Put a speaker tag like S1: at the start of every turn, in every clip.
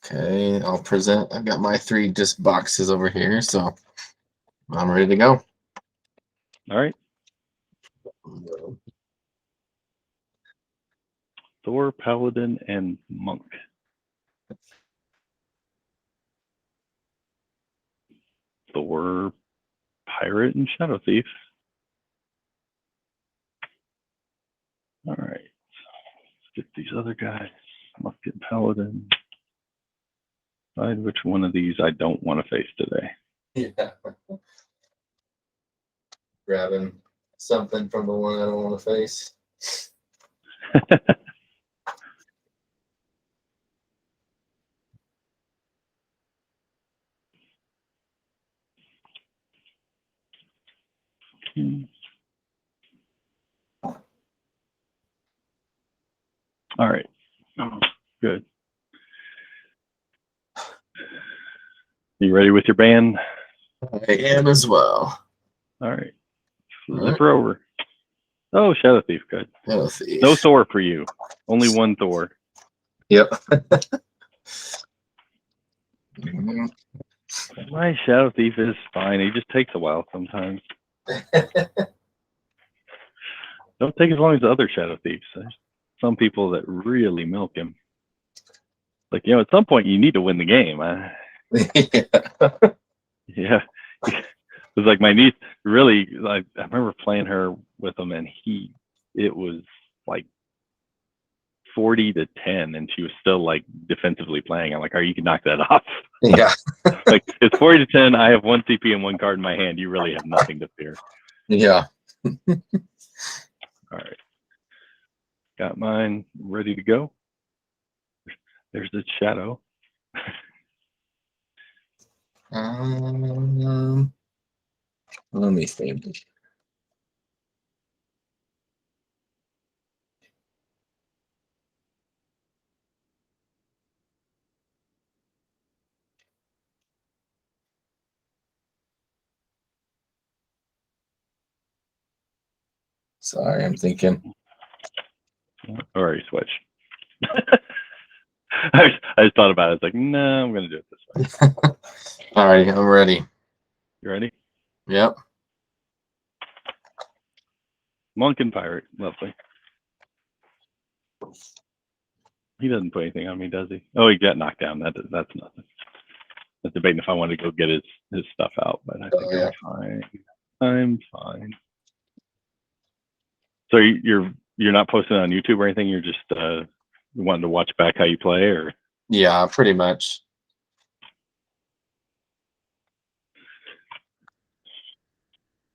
S1: Okay, I'll present. I've got my 3 disc boxes over here, so I'm ready to go.
S2: All right. Thor, Paladin, and Monk. Thor, Pirate, and Shadow Thief. All right. Let's get these other guys. Monk and Paladin. Decide which one of these I don't want to face today.
S1: Yeah. Grabbing something from the one I don't want to face.
S2: All right. Oh, good. You ready with your band?
S1: I am as well.
S2: All right. Zipper over. Oh, Shadow Thief. Good.
S1: Shadow Thief.
S2: No Thor for you. Only one Thor.
S1: Yep.
S2: My Shadow Thief is fine. He just takes a while sometimes. Don't take as long as the other Shadow Thieves. There's some people that really milk him. Like, at some point you need to win the game. Yeah. It was like my niece really, like, I remember playing her with him and it was like 40-10 and she was still like defensively playing. I'm like, you can knock that off.
S1: Yeah.
S2: Like, it's 40-10. I have 1 CP and 1 card in my hand. You really have nothing to fear.
S1: Yeah.
S2: All right. Got mine ready to go. There's the Shadow.
S1: Let me think. Sorry, I'm thinking.
S2: Already switched. I just thought about it. It's like, no, I'm going to do it this way.
S1: All right, I'm ready.
S2: You ready?
S1: Yep.
S2: Monk and Pirate. Lovely. He doesn't put anything on me, does he? Oh, he got knocked down. That's nothing. I'm debating if I wanted to go get his stuff out, but I think I'm fine. I'm fine. So you're not posting on YouTube or anything? You're just wanting to watch back how you play, or?
S1: Yeah, pretty much.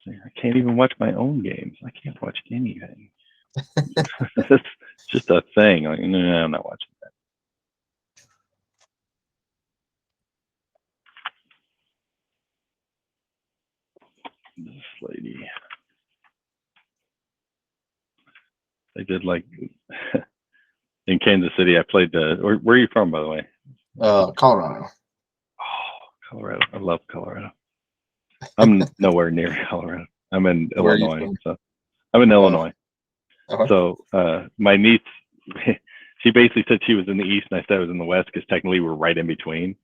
S2: I can't even watch my own games. I can't watch anything. It's just a thing. Like, no, I'm not watching that. This lady. They did like in Kansas City. I played where are you from, by the way?
S1: Colorado.
S2: Oh, Colorado. I love Colorado. I'm nowhere near Colorado. I'm in Illinois. So I'm in Illinois. So my niece, she basically said she was in the East and I said I was in the West because technically we're right in between.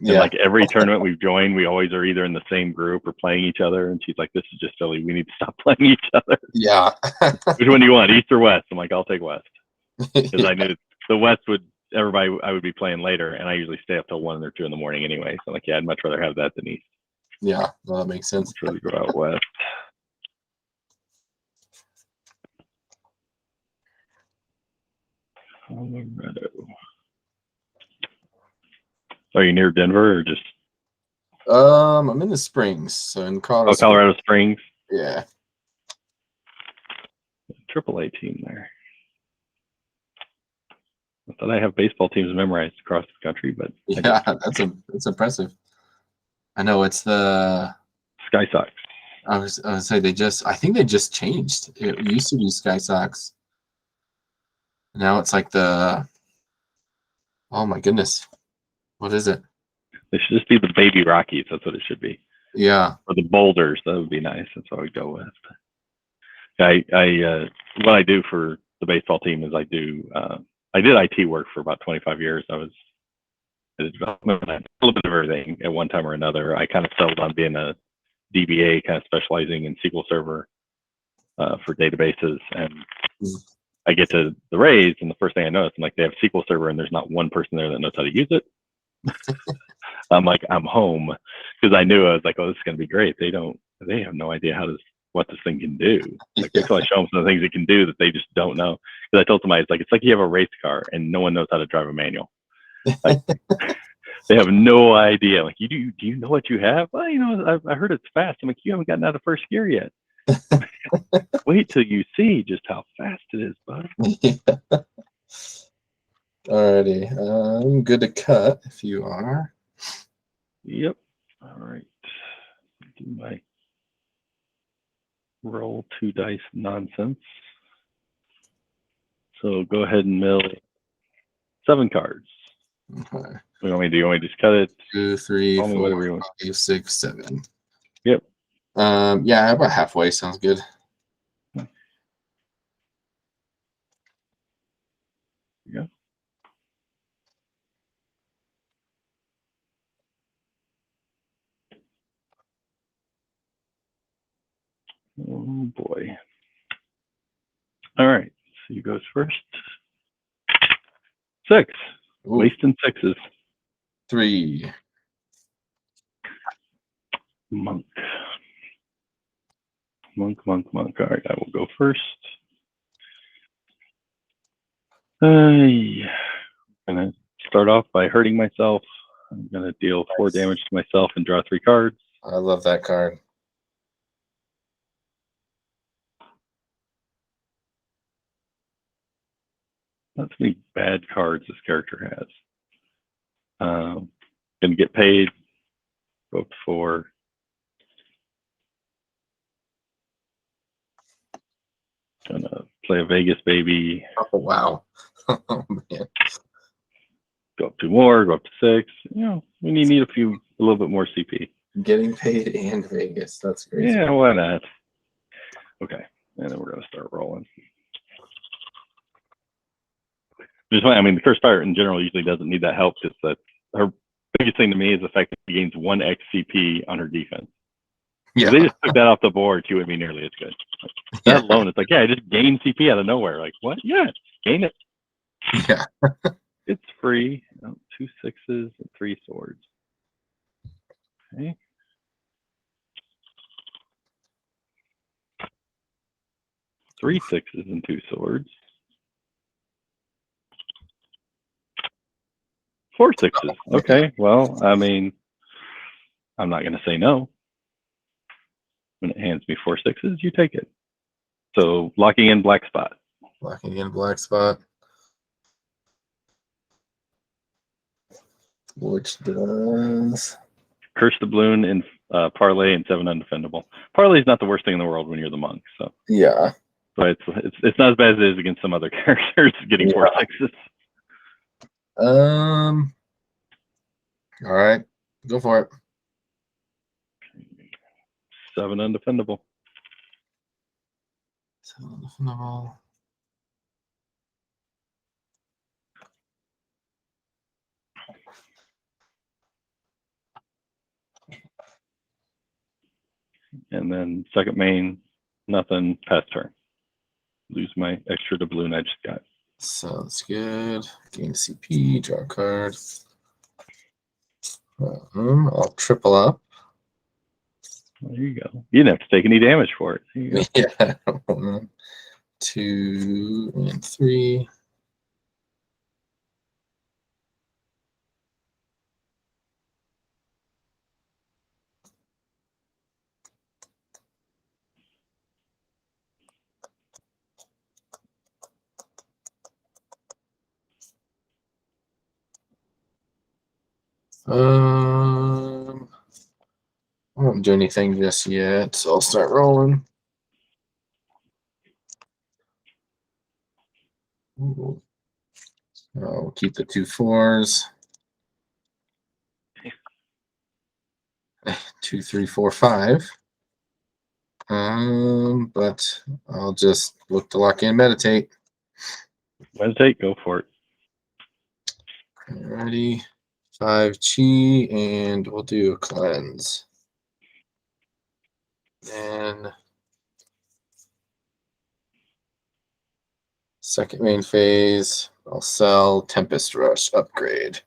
S2: And like every tournament we've joined, we always are either in the same group or playing each other. And she's like, "This is just silly. We need to stop playing each other."
S1: Yeah.
S2: Which one do you want, East or West? I'm like, I'll take West because I knew the West I would be playing later, and I usually stay up till 1 or 2 in the morning anyway. So I'm like, yeah, I'd much rather have that than East.
S1: Yeah, well, that makes sense.
S2: I'd rather go out West. Colorado. Are you near Denver or just?
S1: I'm in the Springs, so in Colorado.
S2: Oh, Colorado Springs.
S1: Yeah.
S2: AAA team there. I thought I have baseball teams memorized across the country, but
S1: yeah, that's impressive. I know it's the
S2: Sky Sox.
S1: I was say I think they just changed. It used to be Sky Sox. Now it's like oh my goodness. What is it?
S2: They should just be the Baby Rockies. That's what it should be.
S1: Yeah.
S2: Or the Boulders. That would be nice. That's what I would go with. What I do for the baseball team is I did IT work for about 25 years. I was the development. I did a little bit of everything at one time or another. I kind of settled on being a DBA, kind of specializing in SQL Server for databases. And I get to the Rays, and the first thing I notice, I'm like, they have SQL Server, and there's not one person there that knows how to use it. I'm like, I'm home, because I knew, I was like, oh, this is going to be great. They have no idea what this thing can do. Like, until I show them some of the things it can do that they just don't know. Because I told somebody, it's like you have a race car and no one knows how to drive a manual. Like, they have no idea. Like, do you know what you have? Well, I heard it's fast. I'm like, you haven't gotten out of first gear yet. Wait till you see just how fast it is, bud.
S1: Yeah. Alrighty, I'm good to cut if you are.
S2: Yep. All right. Do my roll 2 dice nonsense. So go ahead and mill 7 cards.
S1: Okay.
S2: What do you want me to do? You want me to just cut it?
S1: 2, 3,
S2: Call me
S1: 4,
S2: whatever you want.
S1: 5, 6, 7.
S2: Yep.
S1: Yeah, about halfway sounds good.
S2: Yeah. Oh boy. All right. So you goes first. 6.
S1: Ooh.
S2: Wasting 6s.
S1: 3.
S2: Monk. All right, I will go first. I'm gonna start off by hurting myself. I'm gonna deal 4 damage to myself and draw 3 cards.
S1: I love that card.
S2: Not too many bad cards this character has. Gonna get paid. Go up to 4. Gonna play a Vegas baby.
S1: Oh wow. Oh man.
S2: Go up 2 more. Go up to 6. When you need a little bit more CP.
S1: Getting paid and Vegas. That's crazy.
S2: Yeah, why not? Okay, and then we're gonna start rolling. The Cursed Pirate in general usually doesn't need that help, because her biggest thing to me is the fact that she gains 1 XCP on her defense. Yeah. If they just took that off the board, she wouldn't be nearly as good. That alone, it's like, yeah, I just gained CP out of nowhere. Like, what? Yeah, gain it.
S1: Yeah.
S2: It's free. 2 6s and 3 swords. Okay. Three 6s and 2 swords. 4 6s. Okay, well, I'm not going to say no. When it hands me 4 6s, you take it. So locking in black spot.
S1: Locking in black spot. Which does
S2: Curse the Balloon and Parlay and 7 undefendable. Parlay is not the worst thing in the world when you're the monk. So
S1: yeah.
S2: But it's not as bad as it is against some other characters getting 4 6s.
S1: All right, go for it.
S2: 7 undefendable.
S1: 7 undefendable.
S2: And then second main, nothing, pass turn. Lose my extra doubloon I just got.
S1: Sounds good. Gain CP, draw a card. I'll triple up.
S2: There you go. You didn't have to take any damage for it. There you go.
S1: Yeah. 1, 2, and 3. I won't do anything just yet, so I'll start rolling. Ooh. I'll keep the 2 4s. 2, 3, 4, 5. But I'll just look to lock in meditate.
S2: Meditate, go for it.
S1: Alrighty. 5 chi, and we'll do a cleanse. And second main phase, I'll sell Tempest Rush upgrade.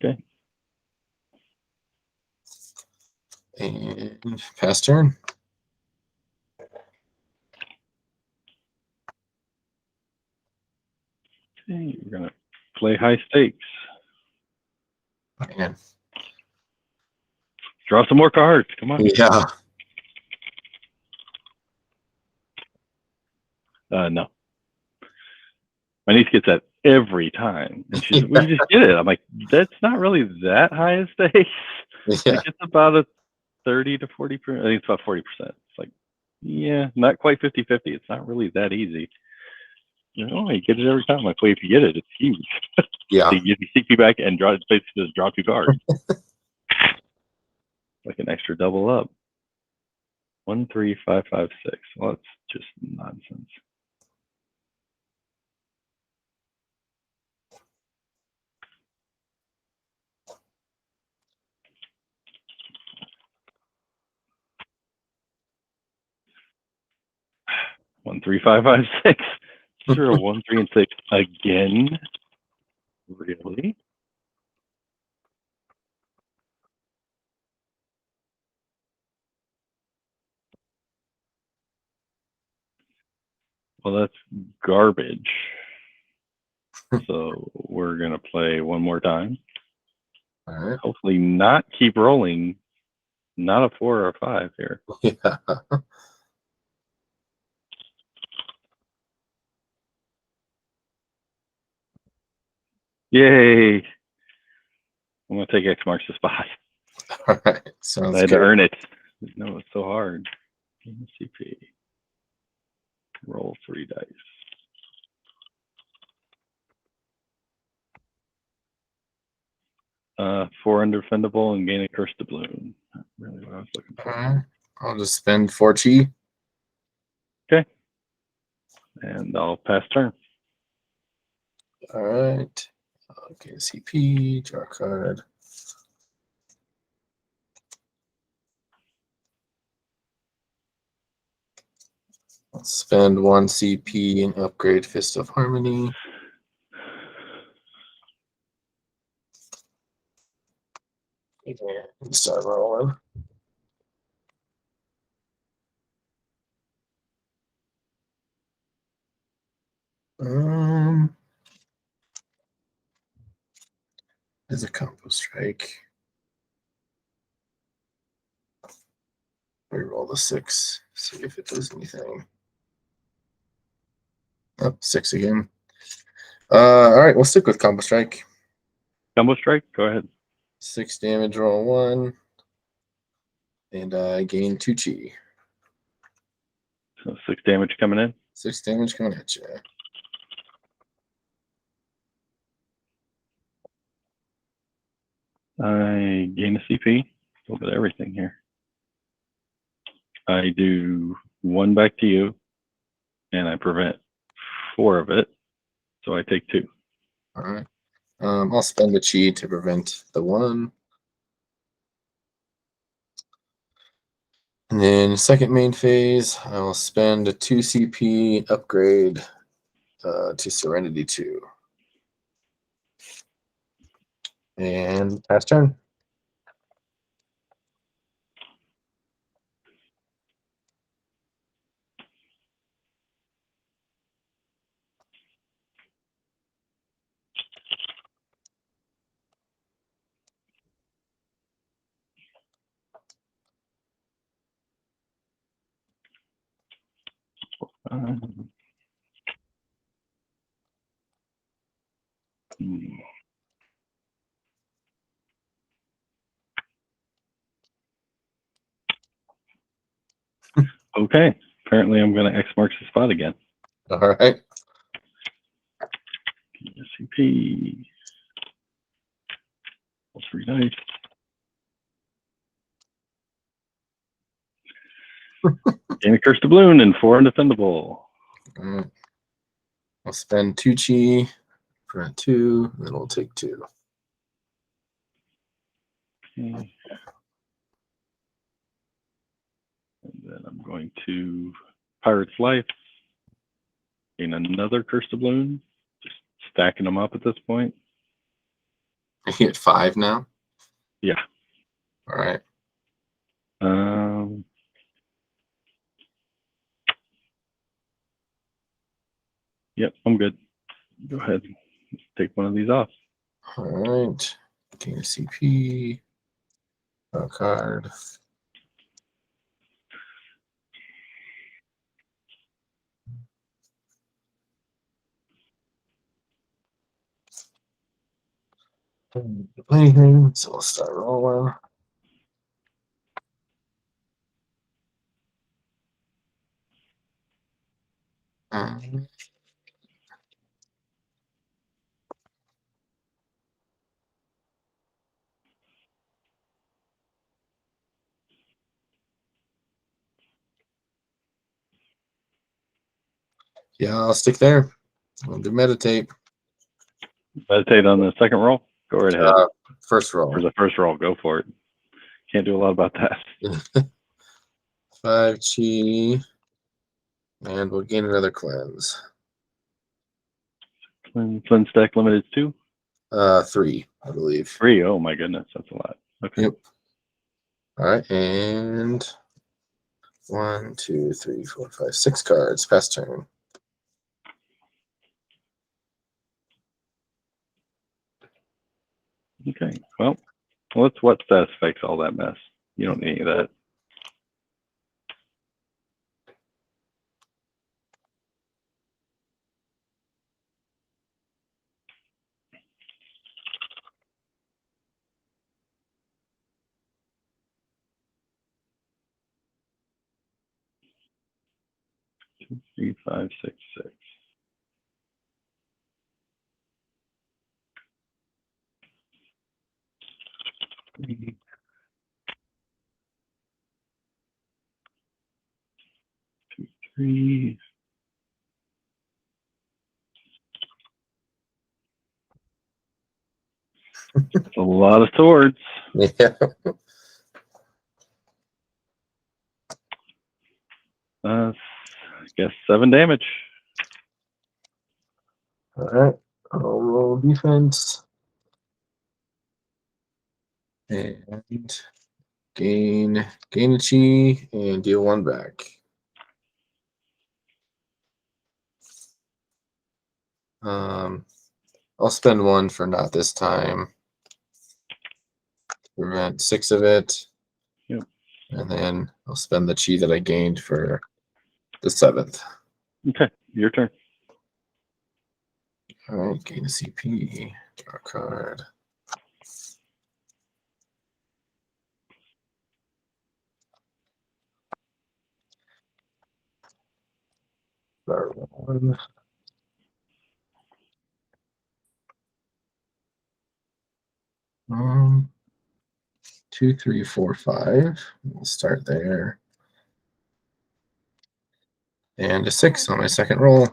S2: Okay.
S1: And pass turn.
S2: Okay, we're gonna play high stakes.
S1: Man.
S2: Draw some more cards. Come on.
S1: Yeah.
S2: No. My niece gets that every time, and she's like, "Well, you just get it." I'm like, "That's not really that high a stakes.
S1: Yeah.
S2: Like, it's about a 30 to 40%. I think it's about 40%. It's like, yeah, not quite 50-50. It's not really that easy. You know, you get it every time. Like, well, if you get it, it's huge.
S1: Yeah.
S2: So you get your CP back and draw. Basically, just draw 2 cards, like an extra double up. 1, 3, 5, 5, 6. Well, that's just nonsense. One, 3, 5, 5, 6. Sure, 1, 3, and 6 again. Really? Well, that's garbage. So we're gonna play one more time.
S1: All right.
S2: Hopefully, not keep rolling. Not a 4 or a 5 here.
S1: Yeah.
S2: Yay! I'm gonna take X marks the spot.
S1: All right. Sounds
S2: I had
S1: good.
S2: to earn it. No, it's so hard. CP. Roll 3 dice. 4 undefendable and gain a curse to bloom. Not really what I was looking for.
S1: All right. I'll just spend 4 chi.
S2: Okay. And I'll pass turn.
S1: All right. Okay, CP, draw a card. I'll spend 1 CP and upgrade Fist of Harmony. And start rolling. There's a combo strike. Reroll the 6. See if it does anything. Oh, 6 again. All right, we'll stick with combo strike.
S2: Combo strike. Go ahead.
S1: 6 damage, roll 1, and I gain 2 chi.
S2: So 6 damage coming in.
S1: 6 damage coming at you.
S2: I gain a CP. A little bit of everything here. I do 1 back to you, and I prevent 4 of it. So I take 2.
S1: All right. I'll spend the chi to prevent the 1. And then second main phase, I will spend a 2 CP upgrade to Serenity 2. And pass turn.
S2: Okay. Apparently, I'm going to X marks the spot again.
S1: All right.
S2: CP. 3 dice. Gain a curse to balloon and 4 undefendable.
S1: I'll spend 2 chi, prevent 2, and then we'll take 2.
S2: Okay. And then I'm going to Pirate's Life. Gain another Curse Doubloon. Just stacking them up at this point.
S1: I hit 5 now.
S2: Yeah.
S1: All right.
S2: Yep, I'm good. Go ahead. Take one of these off.
S1: All right. Gain a CP. A card. Anything, so I'll start rolling. Yeah, I'll stick there. I'll do meditate.
S2: Meditate on the second roll. Go right ahead.
S1: First roll.
S2: For the first roll, go for it. Can't do a lot about that.
S1: 5 chi. And we'll gain another cleanse.
S2: Cleanse deck limited to
S1: 3, I believe.
S2: 3. Oh my goodness, that's a lot. Okay.
S1: Yep. All right, and 1, 2, 3, 4, 5, 6 cards. Pass turn.
S2: Okay. Well, let's what status fix all that mess. You don't need any of that. Two, 3, 5, 6, 6. Three. 2, 3. That's a lot of swords.
S1: Yeah.
S2: I guess 7 damage.
S1: All right. I'll roll defense. And gain a chi and deal 1 back. I'll spend 1 for not this time. Prevent 6 of it.
S2: Yep.
S1: And then I'll spend the chi that I gained for the 7th.
S2: Okay, your turn.
S1: All right, gain a CP. Draw a card. Start 1. 2, 3, 4, 5. We'll start there. And a 6 on my second roll.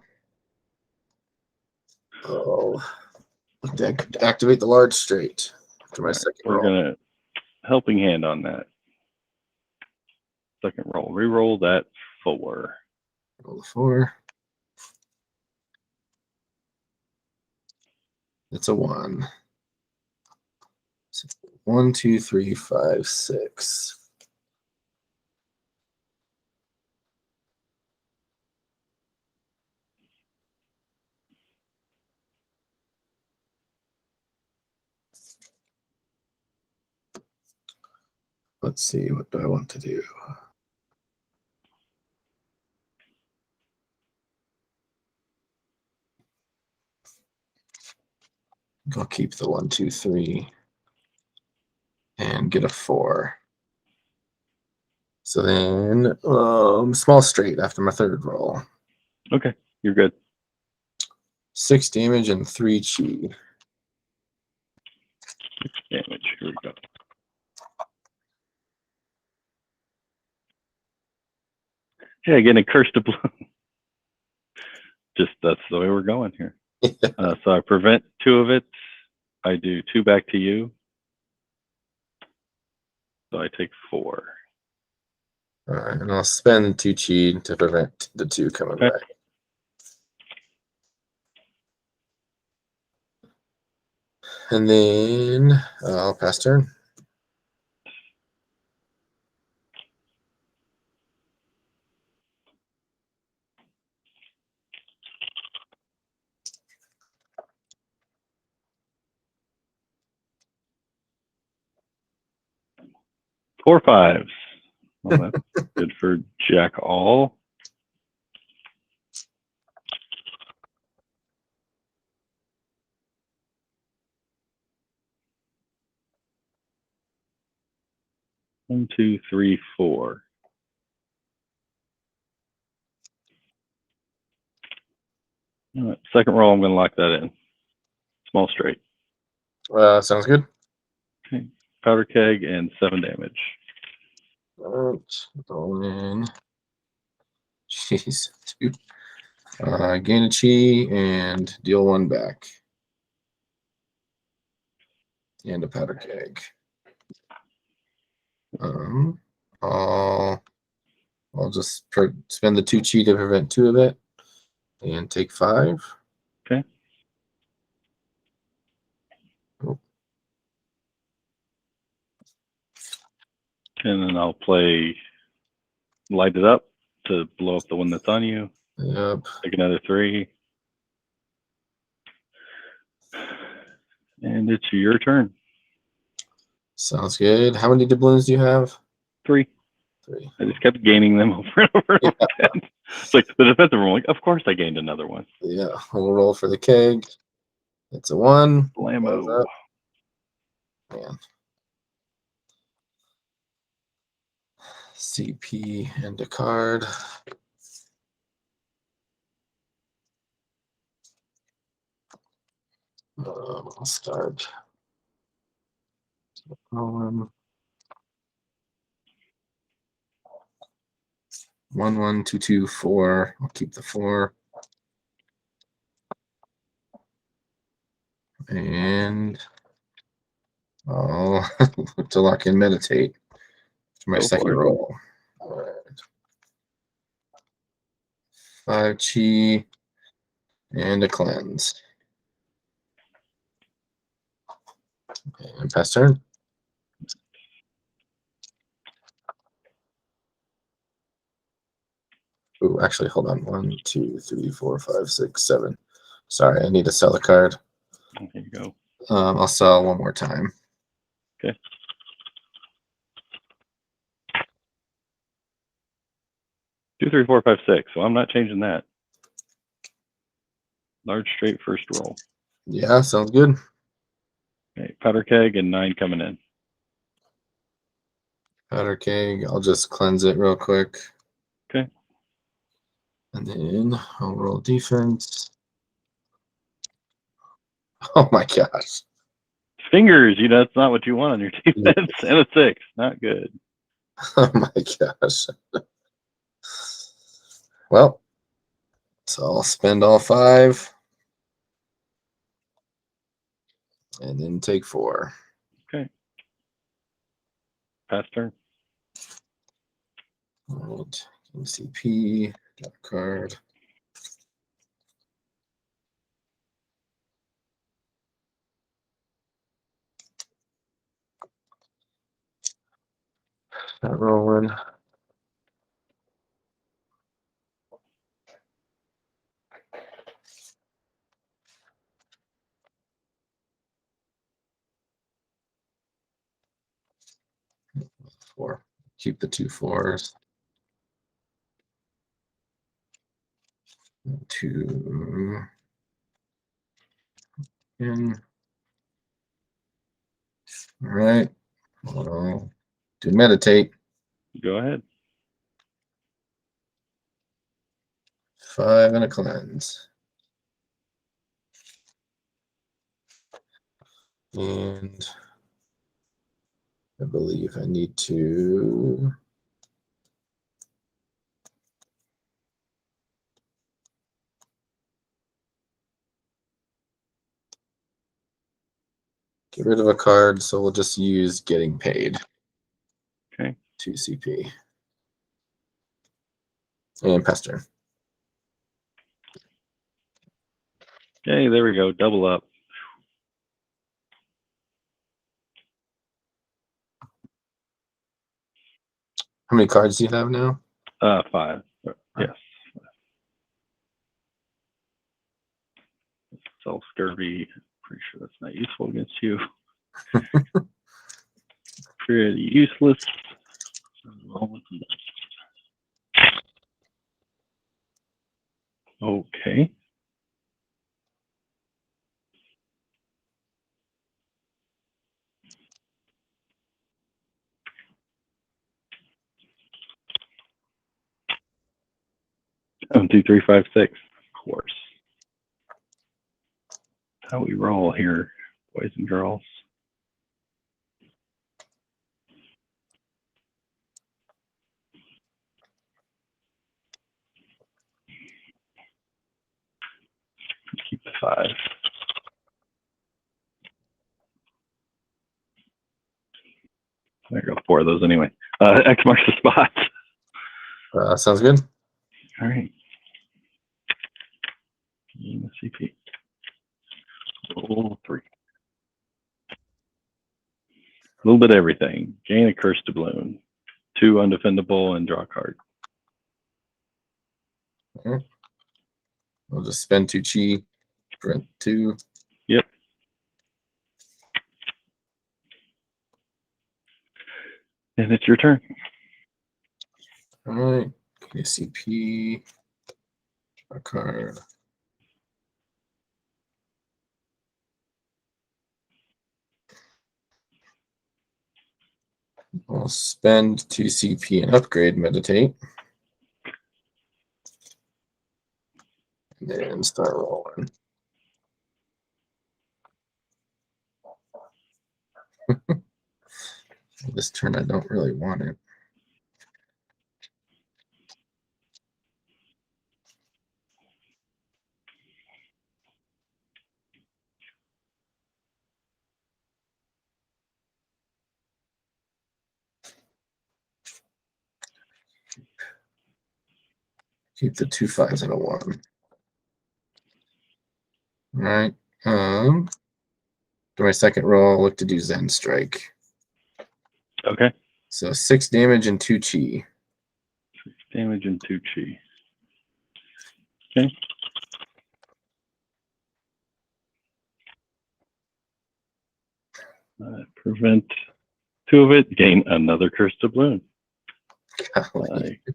S1: Oh, activate the large straight after my second roll.
S2: We're gonna helping hand on that. Second roll. Reroll that 4.
S1: Roll the 4. It's a 1. So 1, 2, 3, 5, 6. Let's see, what do I want to do? I'll keep the 1, 2, 3 and get a 4. So then small straight after my third roll.
S2: Okay, you're good.
S1: 6 damage and 3 chi.
S2: 6 damage. Here we go. Yeah, getting a Curse Doubloon. Just that's the way we're going here. So I prevent 2 of it. I do 2 back to you. So I take 4.
S1: All right, and I'll spend 2 chi to prevent the 2 coming
S2: Okay.
S1: back. And then I'll pass turn.
S2: Four fives. Well, that's good for Jack all. One, two, three, 4. All right, second roll, I'm going to lock that in. Small straight.
S1: Sounds good.
S2: Okay. Powder keg and 7 damage.
S1: All right, going in. Jeez, 2. Gain a chi and deal 1 back. And a powder keg. I'll just spend the 2 chi to prevent 2 of it, and take 5.
S2: Okay.
S1: Oh.
S2: And then I'll play Light It Up to blow up the one that's on you.
S1: Yep.
S2: Take another 3. And it's your turn.
S1: Sounds good. How many doubloons do you have?
S2: 3.
S1: 3.
S2: I just kept gaining them over and over and over again. It's like the defensive roll, like, of course I gained another one.
S1: Yeah, we'll roll for the keg. It's a 1.
S2: Blammo.
S1: Man. CP and a card. I'll start. 1, 1, 2, 2, 4. I'll keep the 4. And I'll look to lock in meditate for my second roll. All right. 5 chi and a cleanse. Okay, and pass turn. Ooh, actually, hold on. 1, 2, 3, 4, 5, 6, 7. Sorry, I need to sell a card.
S2: There you go.
S1: I'll sell one more time.
S2: Okay. 2, 3, 4, 5, 6. So I'm not changing that. Large straight first roll.
S1: Yeah, sounds good.
S2: Okay, powder keg and 9 coming in.
S1: Powder keg. I'll just cleanse it real quick.
S2: Okay.
S1: And then I'll roll defense. Oh my gosh.
S2: Fingers, that's not what you want on your defense. And a 6. Not good.
S1: Oh my gosh. Well, so I'll spend all 5. And then take 4.
S2: Okay. Pass turn.
S1: All right. CP. Got a card. Not rolling. Four. Keep the 2 4s. 2 in. All right. Well, do meditate.
S2: Go ahead.
S1: 5 and a cleanse. And I believe I need to get rid of a card, so we'll just use getting paid. 2 CP. And pass turn.
S2: Okay, there we go. Double up.
S1: How many cards do you have now?
S2: 5. Yes. Self scurvy. Pretty sure that's not useful against you. Pretty useless. Okay. One, 2, 3, 5, 6. Of course. That's how we roll here, boys and girls. Keep the 5. There go 4 of those anyway. X marks the spot.
S1: Sounds good.
S2: All right. Gain a CP. Roll 3. A little bit of everything. Gain a curse doubloon. 2 undefendable and draw a card.
S1: Right. We'll just spend 2 chi. Print 2.
S2: Yep. And it's your turn.
S1: All right. CP. A card. We'll spend 2 CP and upgrade meditate. And then start rolling. This turn I don't really want it. Keep the 2 5s and a 1. All right. For my second roll, I'll look to do Zen Strike.
S2: Okay.
S1: So 6 damage and 2 chi.
S2: 6 damage and 2 chi. Okay. Prevent 2 of it. Gain another curse doubloon.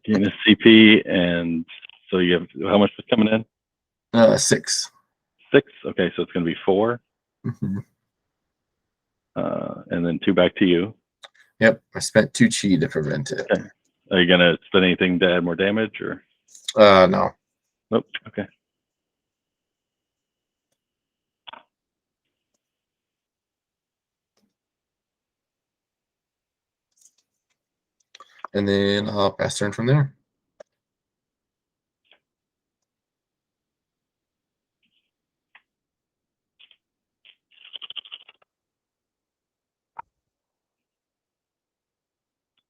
S2: Gain a CP, and so you have how much was coming in?
S1: 6.
S2: 6. Okay, so it's going to be 4.
S1: Mm-hmm.
S2: And then 2 back to you.
S1: Yep, I spent 2 chi to prevent it.
S2: Okay. Are you going to spend anything to add more damage, or?
S1: No.
S2: Nope. Okay.
S1: And then I'll pass turn from there.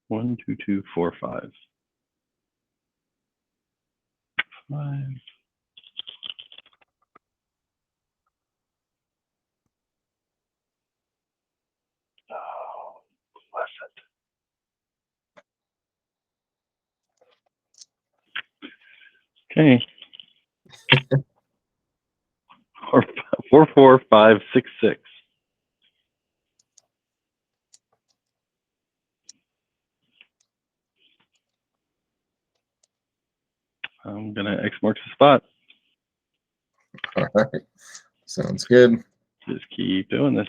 S2: One, two, two, 4, 5. 5. Oh, bless it. Okay. 4, 4, 5, 6, 6. I'm gonna X marks the spot.
S1: All right. Sounds good.
S2: Just keep doing this.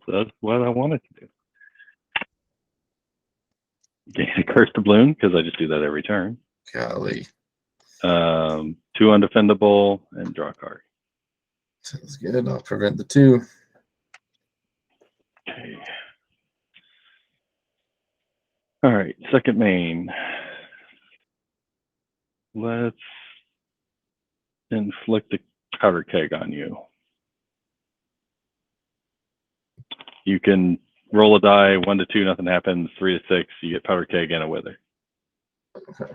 S2: That's what I wanted to do. Gain a curse doubloon, because I just do that every turn.
S1: Golly.
S2: 2 undefendable and draw a card.
S1: Sounds good. I'll prevent the 2.
S2: Okay. All right, second main. Let's inflict a powder keg on you. You can roll a die, 1 to 2, nothing happens. 3 to 6, you get powder keg and a wither.
S1: Okay.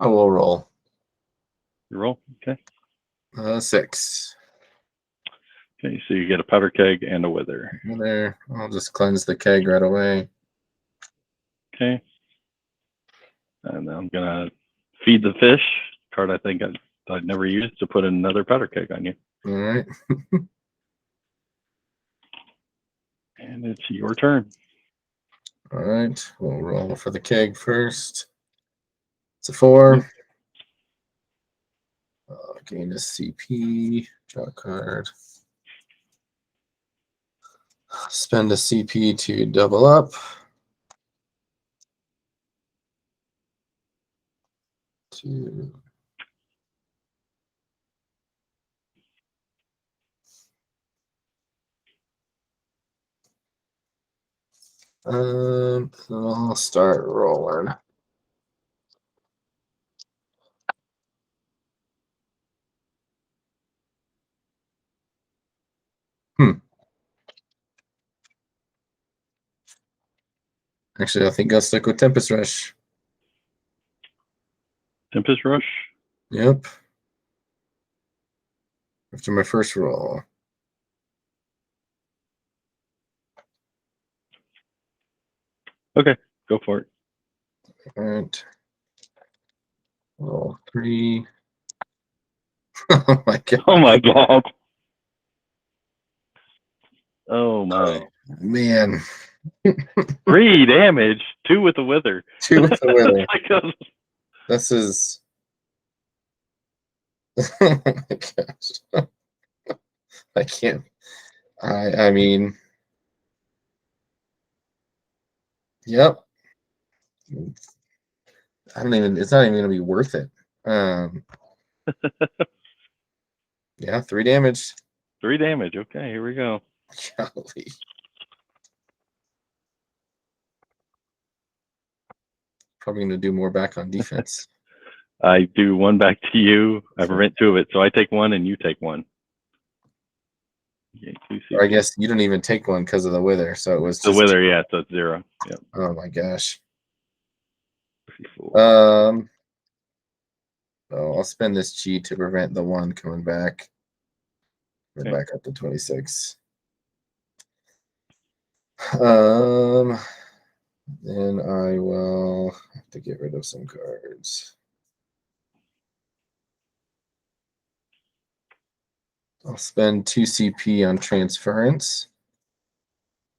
S1: I will roll.
S2: You roll, okay.
S1: 6.
S2: Okay, so you get a powder keg and a wither.
S1: There, I'll just cleanse the keg right away.
S2: Okay. And then I'm gonna feed the fish. Card I think I'd never used to put another powder keg on you.
S1: All right.
S2: And it's your turn.
S1: All right. We'll roll for the keg first. It's a 4.
S2: Yep.
S1: Gain a CP. Draw a card. Spend a CP to double up. Two. I'll start rolling. Actually, I think I'll stick with Tempest Rush.
S2: Tempest Rush?
S1: Yep. After my first roll.
S2: Okay, go for it.
S1: All right. Roll 3. Oh my god.
S2: Oh my god. Oh my.
S1: Oh, man.
S2: 3 damage, 2 with the wither.
S1: 2 with the wither.
S2: Like
S1: This is. Oh my gosh. I can't. I mean. Yep. I don't even. It's not even gonna be worth it. Yeah, 3 damage.
S2: 3 damage. Okay, here we go.
S1: Golly. Probably gonna do more back on defense.
S2: I do 1 back to you. I prevent 2 of it, so I take 1 and you take 1.
S1: Or I guess you don't even take 1 because of the wither, so it was
S2: the
S1: just
S2: wither. Yeah, so it's 0. Yep.
S1: Oh my gosh.
S2: 54.
S1: So I'll spend this cheat to prevent the 1 coming back. We're
S2: Okay.
S1: back up to 26. Then I will have to get rid of some cards. I'll spend 2 CP on transference.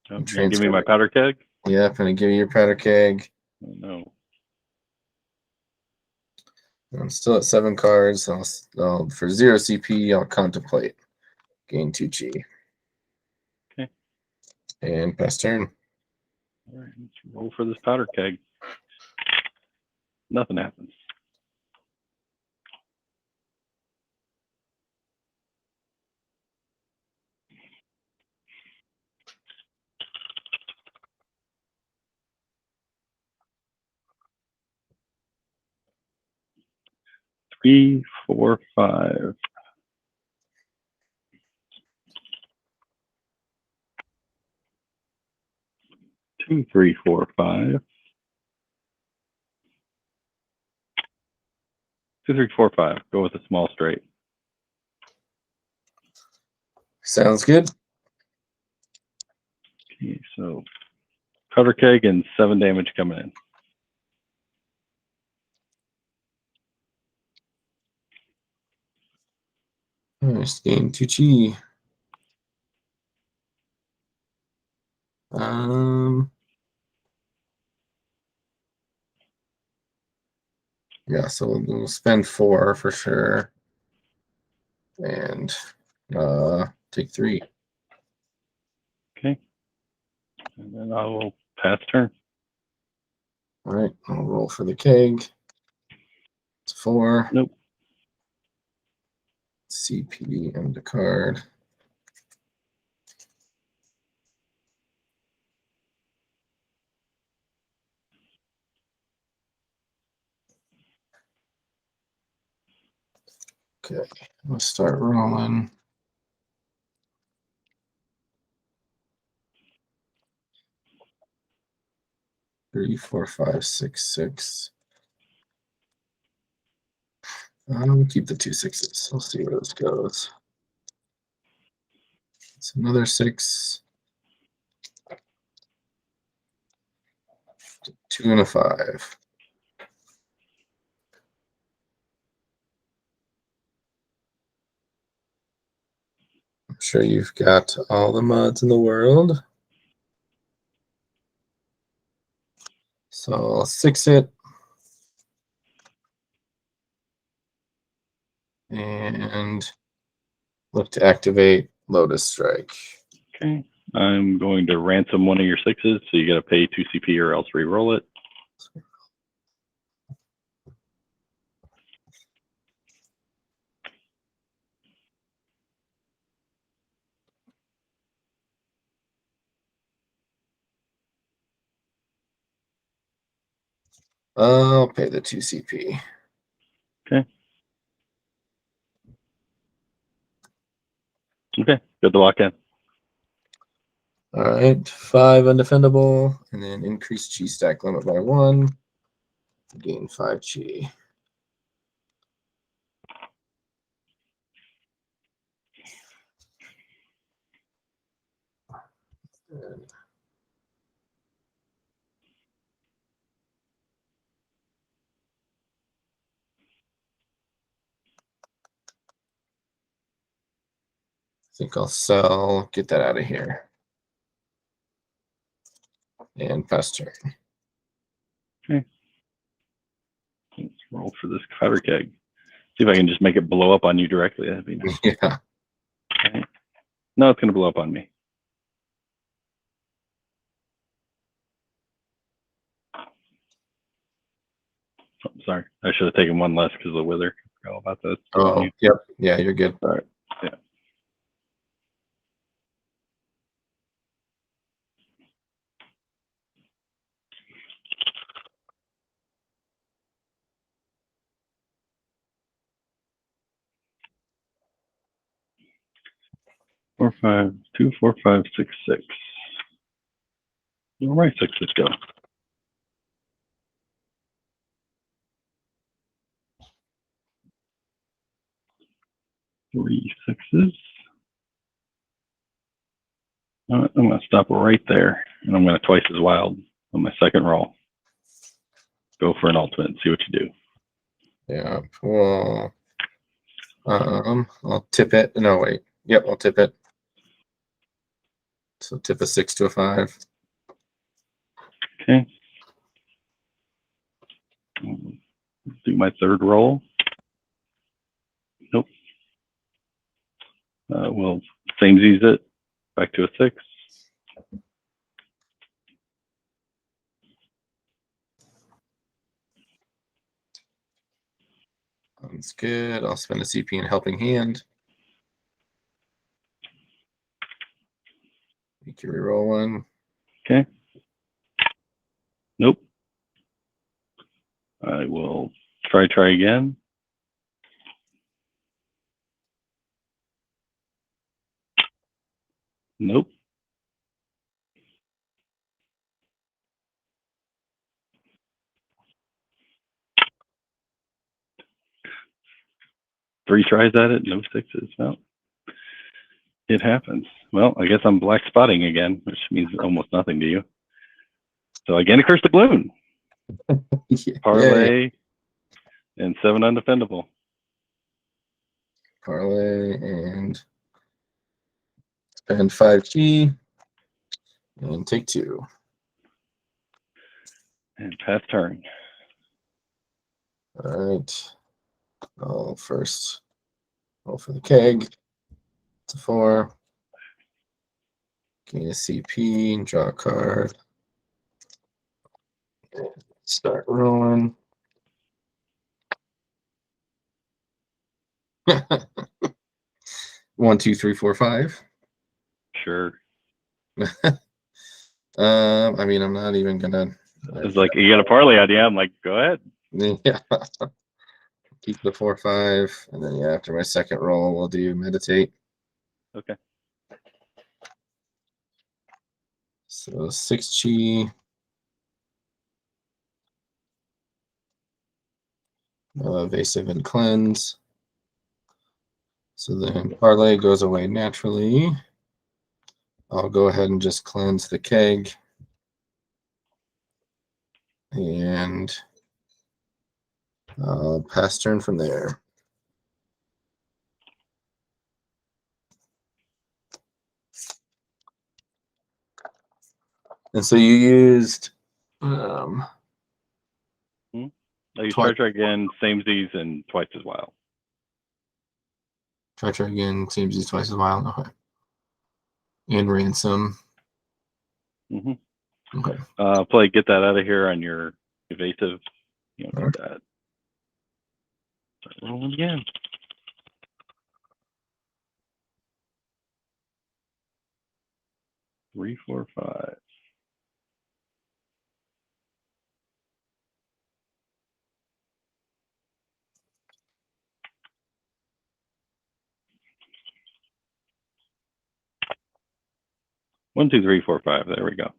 S2: Give me my powder keg?
S1: Yep, I'm going to give you your powder keg.
S2: Oh, no.
S1: I'm still at 7 cards. For 0 CP, I'll contemplate. Gain 2 Chi.
S2: Okay.
S1: And pass turn.
S2: All right, let's roll for this powder keg. Nothing happens. Three, 4, 5. 2, 3, 4, 5. 2, 3, 4, 5. Go with a small straight.
S1: Sounds good.
S2: Okay, so powder keg and 7 damage coming in.
S1: Nice. Gain 2 Chi. Yeah, so we'll spend 4 for sure. And take 3.
S2: Okay. And then I will pass turn.
S1: All right, I'll roll for the keg. It's 4.
S2: Nope.
S1: CP and the card. Okay, let's start rolling. Three, four, five, six, six. I'll keep the 2 6s. We'll see where this goes. It's another 6. 2 and a 5. I'm sure you've got all the mods in the world. So I'll 6 it. And look to activate Lotus Strike.
S2: Okay. I'm going to ransom one of your 6s, so you got to pay 2 CP or else re-roll it.
S1: I'll pay the 2 CP.
S2: Okay. Okay, good to lock in.
S1: All right, 5 undefendable, and then increase chi stack limit by 1. Gain 5 chi. And I think I'll sell, get that out of here. And pass turn.
S2: Okay. Let's roll for this powder keg. See if I can just make it blow up on you directly. That'd be nice.
S1: Yeah.
S2: Okay. No, it's going to blow up on me. Oh, sorry. I should have taken one less because of the wither. I forgot about that.
S1: Oh, yep. Yeah, you're good.
S2: All right. Yeah. Four, five, 2, 4, 5, 6, 6. Where my 6s go? 3 6s. I'm going to stop right there, and I'm going to twice as wild on my second roll. Go for an ultimate and see what you do.
S1: Yeah. Well, I'll tip it. No, wait. Yep, I'll tip it. So tip a 6 to a 5.
S2: Okay. Do my third roll. Nope. We'll samesies it back to a 6.
S1: Sounds good. I'll spend a CP in Helping Hand. Make you reroll 1.
S2: Okay. Nope. I will try again. Nope. Three tries at it, no 6s. Well, it happens. Well, I guess I'm black spotting again, which means almost nothing to you. So again, a Curse the Gloon. Parlay and 7 undefendable.
S1: Parlay and spend 5G and take 2.
S2: And pass turn.
S1: All right. I'll first roll for the keg. It's a 4. Gain a CP and draw a card. Start rolling. One, two, three, four, 5.
S2: Sure.
S1: I mean, I'm not even gonna.
S2: It's like you got a parlay idea. I'm like, go ahead.
S1: Yeah. keep the 4/5, and then yeah, after my second roll, we'll do meditate.
S2: Okay.
S1: So 6 chi. Evasive and cleanse. So then parlay goes away naturally. I'll go ahead and just cleanse the keg. And I'll pass turn from there. And so you used
S2: I use try again, same Z's, and twice as wild.
S1: Try again, same Z's, twice as wild. Okay. And ransom.
S2: Okay. Play get that out of here on your evasive. You don't do that. Start rolling again. Three, 4, 5. One, 2, 3, 4, 5. There we go.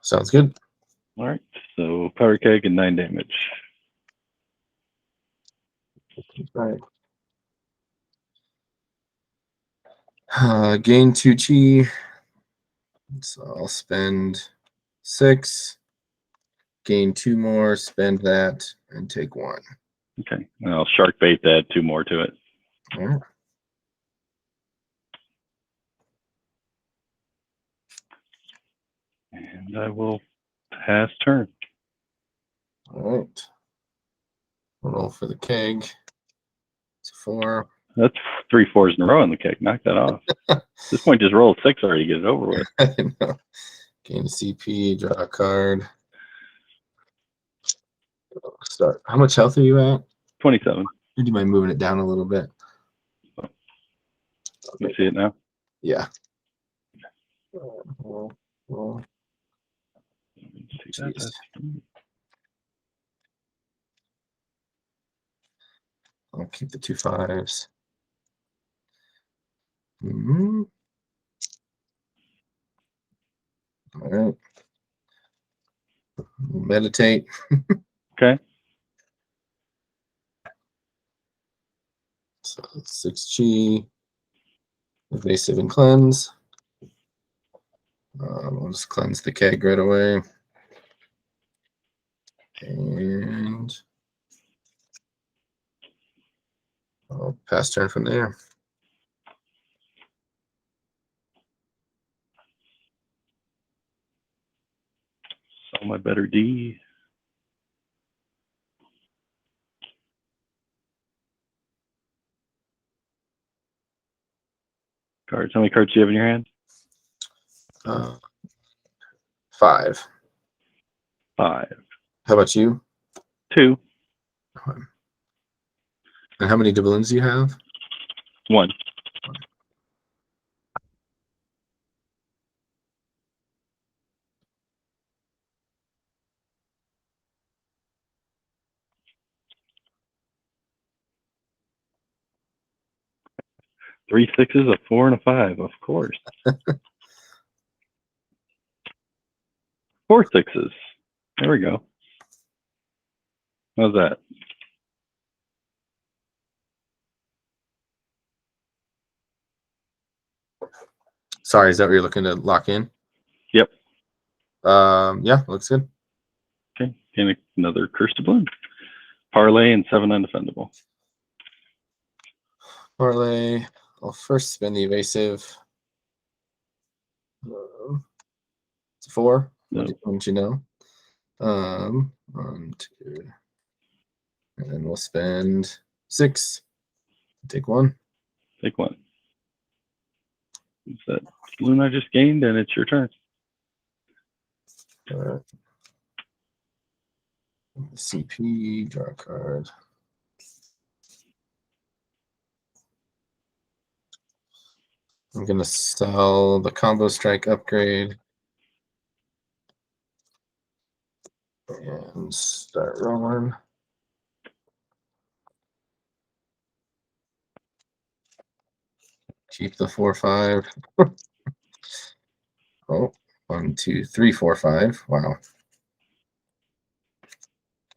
S1: Sounds good.
S2: All right. So powder keg and 9 damage.
S1: All right. Gain 2 chi. So I'll spend 6. Gain 2 more. Spend that and take 1.
S2: Okay. I'll shark bait that 2 more to it.
S1: All right.
S2: And I will pass turn.
S1: All right. Roll for the keg. It's 4.
S2: That's 3 4s in a row on the keg. Knock that off. At this point, just roll 6 already. Get it over with.
S1: Gain CP. Draw a card. Start. How much health are you at?
S2: 27.
S1: Would you mind moving it down a little bit?
S2: You see it now?
S1: Yeah. I'll keep the 2 5s. All right. Meditate.
S2: Okay.
S1: So 6 chi. Evasive and cleanse. We'll just cleanse the keg right away. And I'll pass turn from there.
S2: Saw my better D. Cards. How many cards do you have in your hand?
S1: 5.
S2: 5.
S1: How about you?
S2: 2.
S1: And how many doubloons do you have?
S2: 1. Three 6s, a 4, and a 5, of course. 4 6s. There we go. How's that?
S1: Sorry, is that what you're looking to lock in?
S2: Yep.
S1: Yeah, looks good.
S2: Okay. And another curse to bloom. Parlay and 7 undefendable.
S1: Parlay. I'll first spin the evasive. It's 4.
S2: No.
S1: Wouldn't you know? 1, 2. And then we'll spend 6. Take 1.
S2: Take 1. Use that balloon I just gained, and it's your turn.
S1: All right. CP, draw a card. I'm going to sell the combo strike upgrade. And start rolling. Keep the 4-5. Oh, 1, 2, 3, 4, 5. Wow.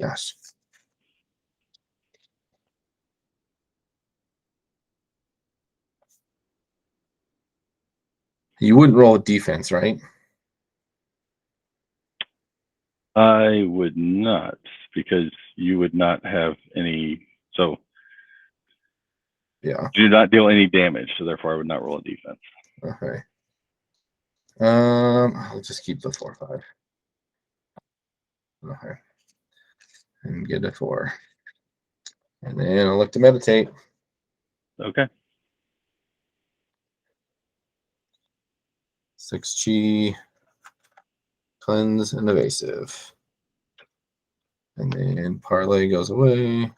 S1: Gosh. You wouldn't roll with defense, right?
S2: I would not, because you would not have any. So
S1: yeah,
S2: do not deal any damage. So therefore, I would not roll a defense.
S1: Okay. I'll just keep the 4-5. Okay. And get a 4. And then I'll look to meditate.
S2: Okay.
S1: 6 chi, cleanse, and evasive. And then parlay goes away.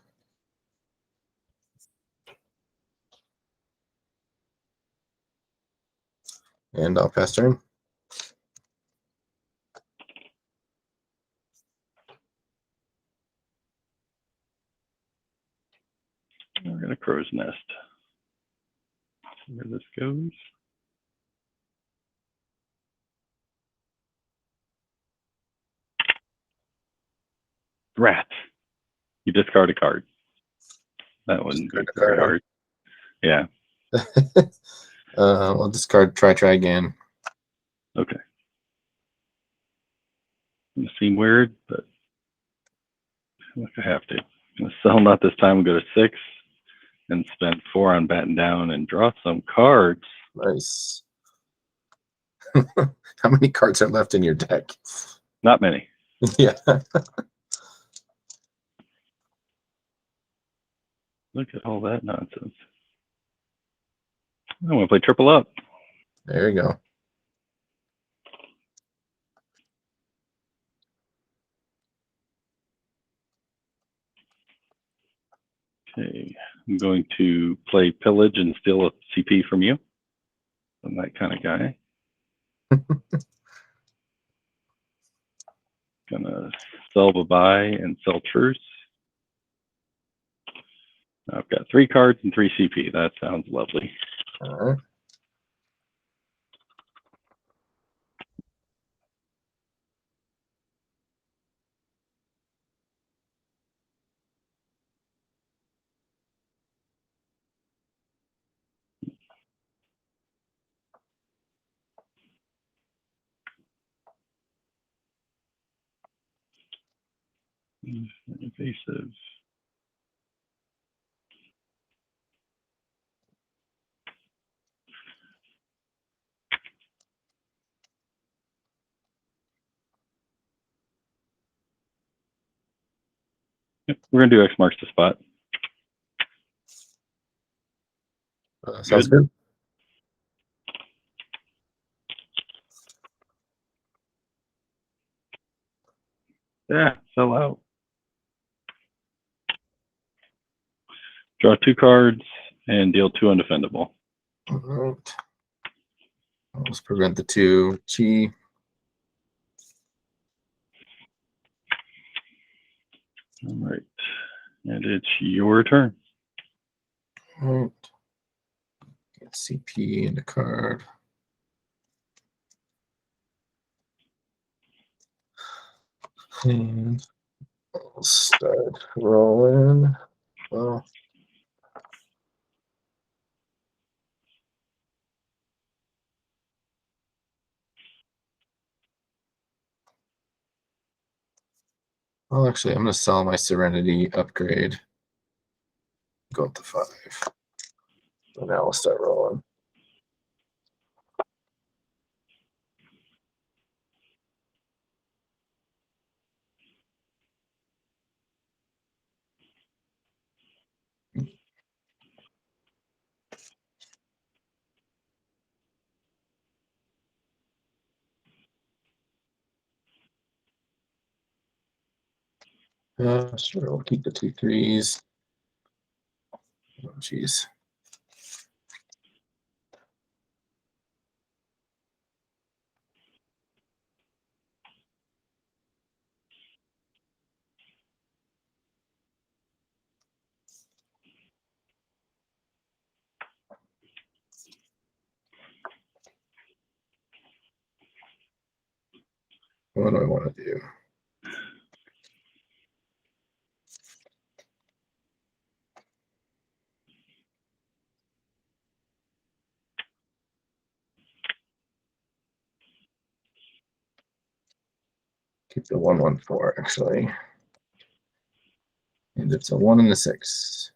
S1: And I'll pass turn.
S2: We're gonna crow's nest. See where this goes. Rat. You discard a card. That wouldn't be very hard. Yeah.
S1: I'll discard try again.
S2: Okay. Gonna seem weird, but I have to. I'm gonna sell not this time and go to 6 and spend 4 on batten down and draw some cards.
S1: Nice. How many cards are left in your deck?
S2: Not many.
S1: Yeah.
S2: Look at all that nonsense. I want to play triple up.
S1: There you go.
S2: Okay, I'm going to play pillage and steal a CP from you. I'm that kind of guy. Gonna sell the buy and sell truce. I've got 3 cards and 3 CP. That sounds lovely.
S1: All right.
S2: Invasive. Yep, we're gonna do X marks the spot.
S1: Sounds good.
S2: Yeah, sell out. Draw 2 cards and deal 2 undefendable.
S1: All right. I'll just prevent the 2 chi.
S2: All right, and it's your turn.
S1: All right. Get CP and a card. And I'll start rolling. Well, actually, I'm going to sell my Serenity upgrade. Go up to 5. So now we'll start rolling. Sure, we'll keep the 2 3s. Oh, jeez. what do I want to do? Keep the 114 actually. And it's a 1 and a 6.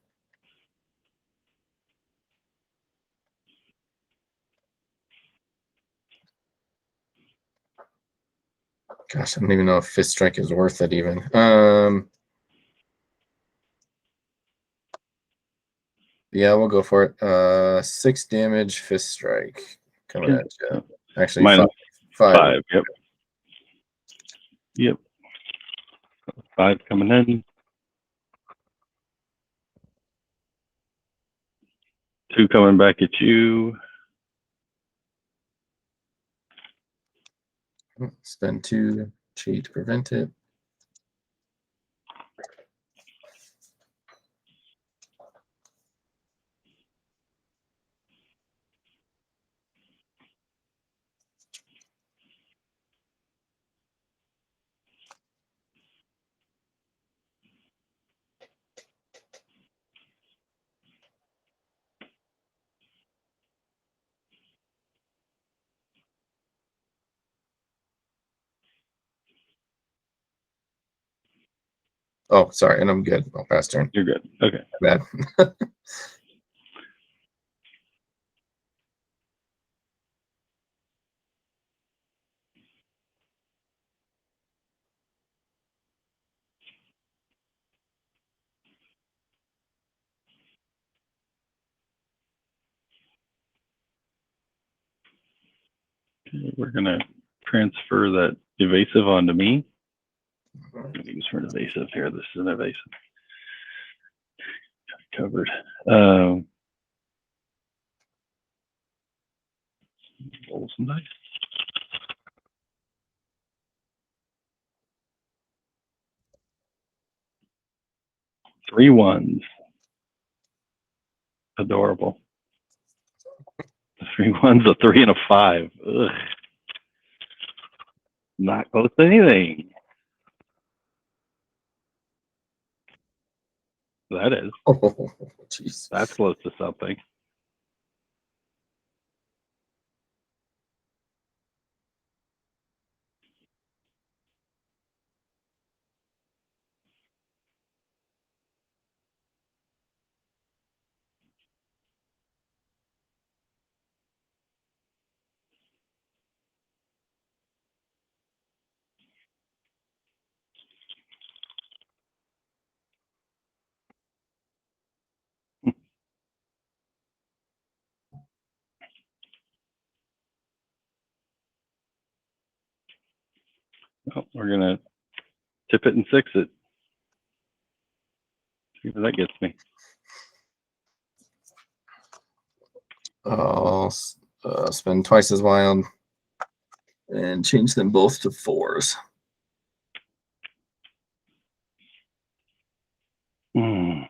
S1: Gosh, I don't even know if Fist Strike is worth it even. Yeah, we'll go for it. 6 damage, Fist Strike coming at you. Actually,
S2: minus
S1: 5.
S2: 5. Yep. Yep. 5 coming in. 2 coming back at you.
S1: Spend 2, cheat to prevent it. Oh, sorry, and I'm good. I'll pass turn.
S2: You're good. Okay.
S1: Bad.
S2: Okay, we're going to transfer that evasive onto me. I'm going to use for an evasive here. This is an evasive. Covered. Roll some dice. 3 1s. Adorable. 3 1s, a 3 and a 5. Ugh. Not close to anything. That is.
S1: Oh, jeez.
S2: That's close to something. Oh, we're going to tip it and 6 it. See where that gets me.
S1: I'll spend twice as wild and change them both to 4s.
S2: You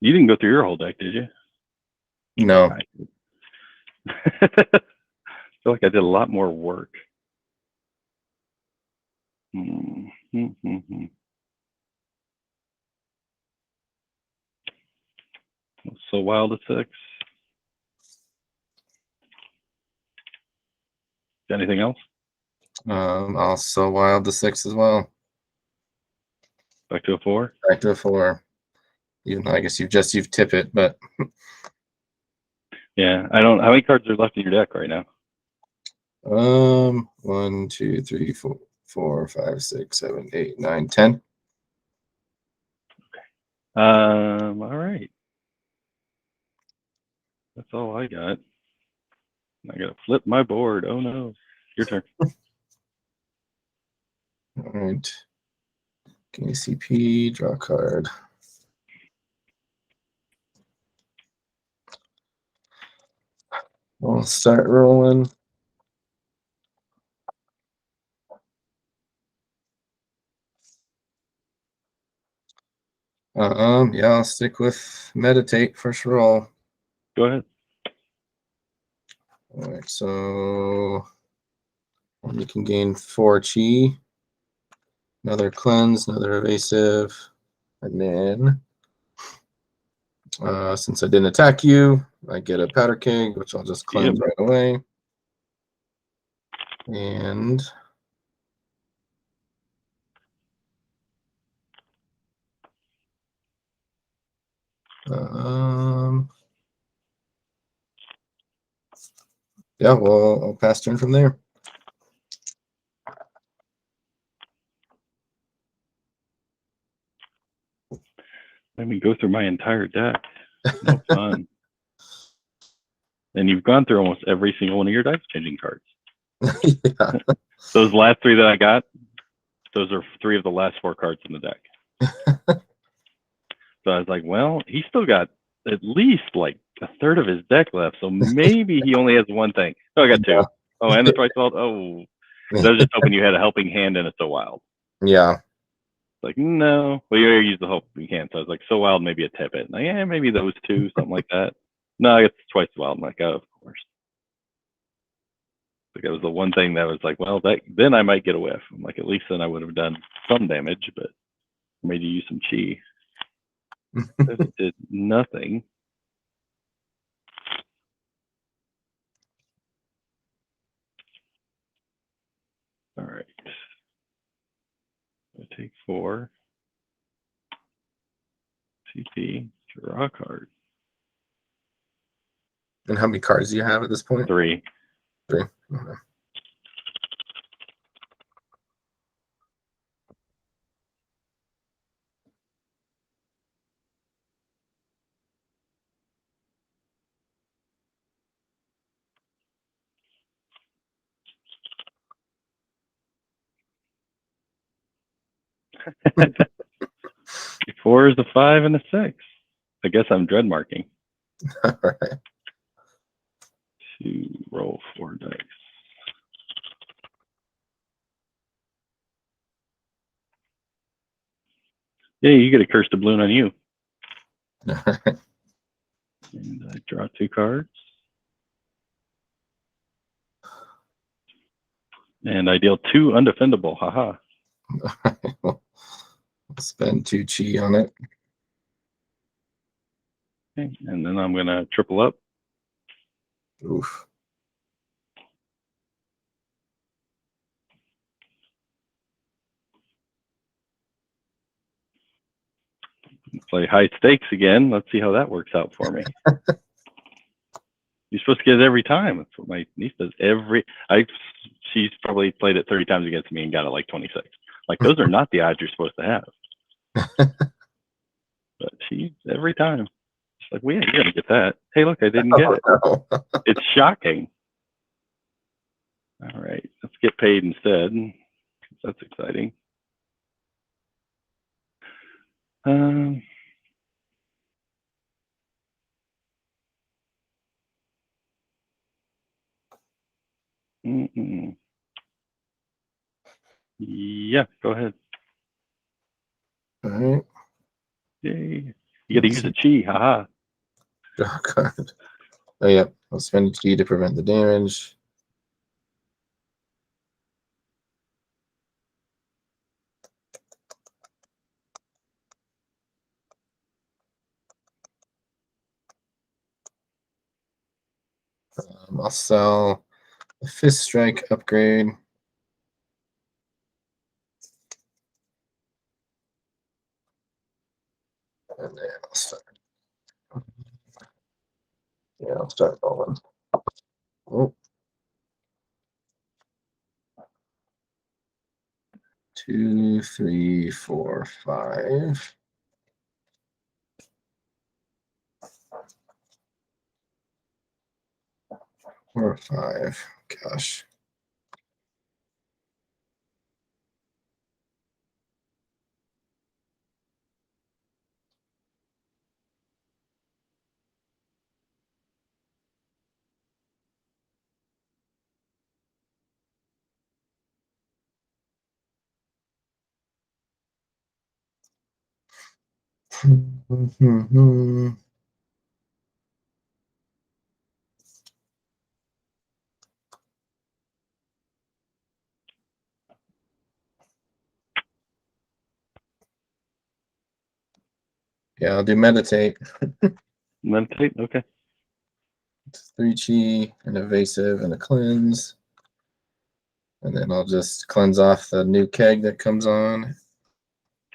S2: didn't go through your whole deck, did you?
S1: No.
S2: I feel like I did a lot more work. So wild at 6. Got anything else?
S1: I'll so wild the 6 as well.
S2: Back to a 4.
S1: Back to a 4. Even though I guess you've tip it, but
S2: yeah, I don't. How many cards are left in your deck right now?
S1: 1, 2, 3, 4, 5, 6, 7, 8, 9, 10.
S2: All right. That's all I got. I gotta flip my board. Oh no. Your turn.
S1: All right. KCP, draw a card. We'll start rolling. Yeah, I'll stick with meditate first roll.
S2: Go ahead.
S1: All right, so And you can gain 4 chi. Another cleanse, another evasive. And then, since I didn't attack you, I get a powder keg, which I'll just cleanse right away. And yeah, well, I'll pass turn from there.
S2: Let me go through my entire deck. No fun. And you've gone through almost every single one of your dice changing cards.
S1: Yeah.
S2: Those last 3 that I got, those are 3 of the last 4 cards in the deck. So I was like, well, he's still got at least like a third of his deck left. So maybe he only has one thing. Oh, I got 2. Oh, and the Twice Wild. Oh, so I was just hoping you had a helping hand and it's so wild.
S1: Yeah.
S2: Like, no. Well, you already used the helping hand. So I was like, so wild, maybe a tip it. Like, yeah, maybe those 2, something like that. No, I guess Twice Wild. I'm like, oh, of course. Like, it was the one thing that was like, well, then I might get a whiff. I'm like, at least then I would have done some damage, but made you use some chi. It did nothing. All right. I take 4. CP, draw a card.
S1: And how many cards do you have at this point?
S2: 3.
S1: 3. Okay.
S2: Four is a 5 and a 6. I guess I'm dread marking.
S1: All right.
S2: To roll 4 dice. Yeah, you get a curse doubloon on you.
S1: All right.
S2: And I draw 2 cards. And I deal 2 undefendable. Haha.
S1: All right. Well, I'll spend 2 chi on it.
S2: Okay. And then I'm going to triple up.
S1: Oof.
S2: Play high stakes again. Let's see how that works out for me. You're supposed to get it every time. That's what my niece does. She's probably played it 30 times against me and got it like 26. Like, those are not the odds you're supposed to have. But she, every time. She's like, well, yeah, you're going to get that. Hey, look, I didn't get it.
S1: No.
S2: It's shocking. All right, let's get paid instead. That's exciting. Yeah, go ahead.
S1: All right.
S2: Yay. You got to use a chi. Haha.
S1: Draw a card. Oh, yeah. I'll spend a chi to prevent the damage. I'll sell a Fist Strike upgrade. And then I'll start. Yeah, I'll start rolling. Oh. 2, 3, 4, 5. 4 or 5. Gosh. Yeah, I'll do meditate.
S2: Meditate. Okay.
S1: 3 chi, an evasive, and a cleanse. And then I'll just cleanse off the new keg that comes on.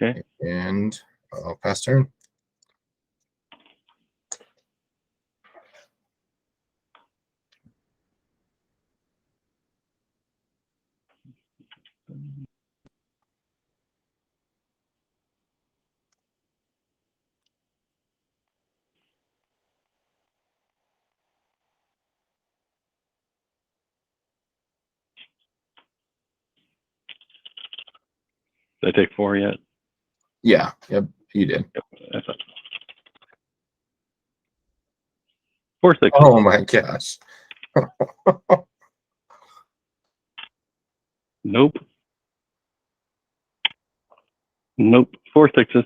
S2: Okay.
S1: And I'll pass turn.
S2: Did I take 4 yet?
S1: Yeah, yep, you did.
S2: Yep, that's it. 4 6.
S1: Oh my gosh.
S2: Nope. Nope. 4 6s.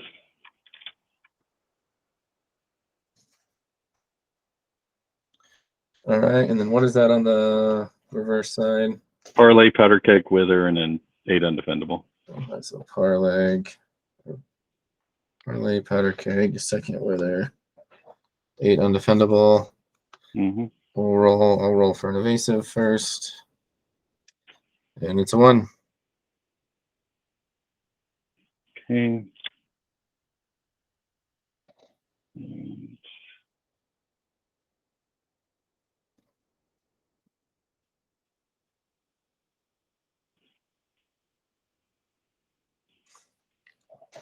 S1: All right, and then what is that on the reverse side?
S2: Parlay, powder keg, wither, and then 8 undefendable.
S1: So parlay, powder keg, second wither, 8 undefendable.
S2: Mm-hmm.
S1: I'll roll for an evasive first. And it's a 1.
S2: Okay. And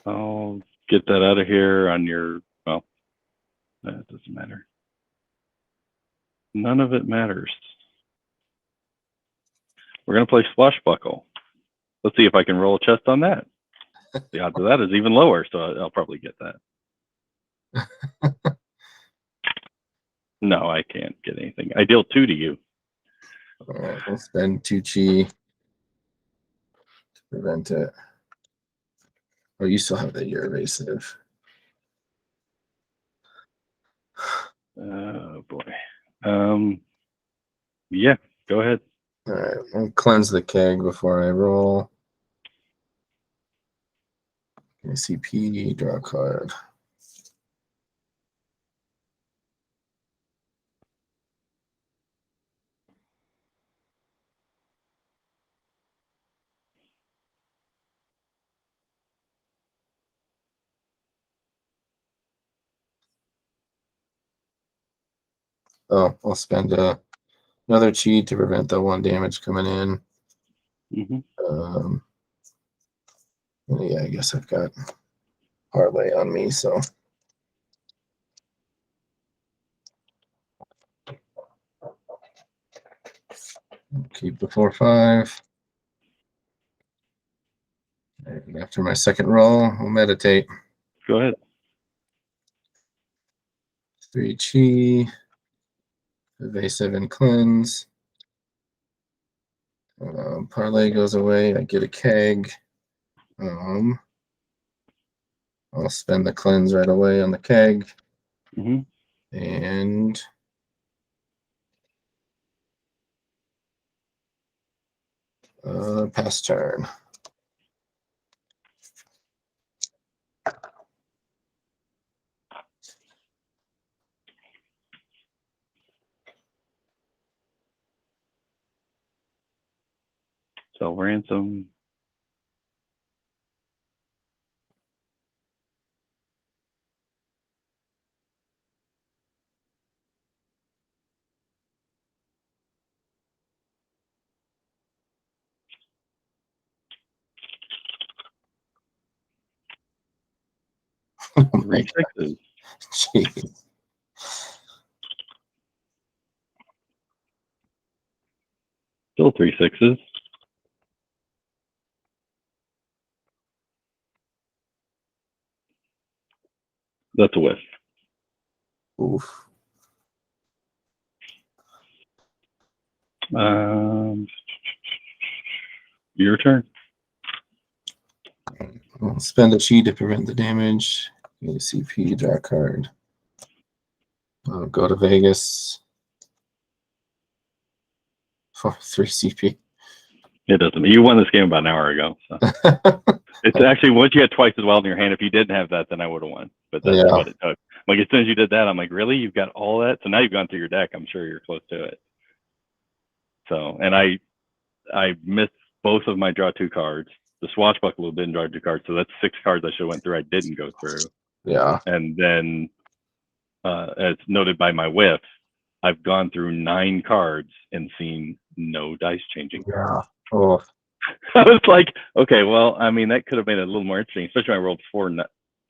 S2: I'll get that out of here on your, well, that doesn't matter. None of it matters. We're going to play Swashbuckle. Let's see if I can roll a chest on that. The odds of that is even lower, so I'll probably get that. No, I can't get anything. I deal 2 to you.
S1: All right, we'll spend 2 chi to prevent it. Oh, you still have your evasive.
S2: Oh, boy. Yeah, go ahead.
S1: All right, I'll cleanse the keg before I roll. CP, draw a card. Oh, I'll spend another chi to prevent the 1 damage coming in.
S2: Mm-hmm.
S1: Yeah, I guess I've got parlay on me, so. Keep the 4/5. And after my second roll, I'll meditate.
S2: Go ahead.
S1: 3 chi, evasive and cleanse. Parlay goes away. I get a keg. I'll spend the cleanse right away on the keg.
S2: Mm-hmm.
S1: And pass turn.
S2: So ransom.
S1: Oh
S2: 3 6s.
S1: Jeez.
S2: Still 3 6s. That's a whiff.
S1: Oof.
S2: Your turn.
S1: I'll spend a chi to prevent the damage. Get a CP, draw a card. I'll go to Vegas for 3 CP.
S2: It doesn't. You won this game about an hour ago. So it's actually once you had twice as wild in your hand. If you didn't have that, then I would have won. But that's what it took. Like as soon as you did that, I'm like, really? You've got all that? So now you've gone through your deck. I'm sure you're close to it. So, and I missed both of my draw 2 cards. The swashbuckler didn't draw 2 cards, so that's 6 cards I should have went through. I didn't go through.
S1: Yeah.
S2: And then, as noted by my whiff, I've gone through 9 cards and seen no dice changing.
S1: Yeah. Oh.
S2: I was like, okay, well, I mean, that could have made it a little more interesting, especially when I rolled 4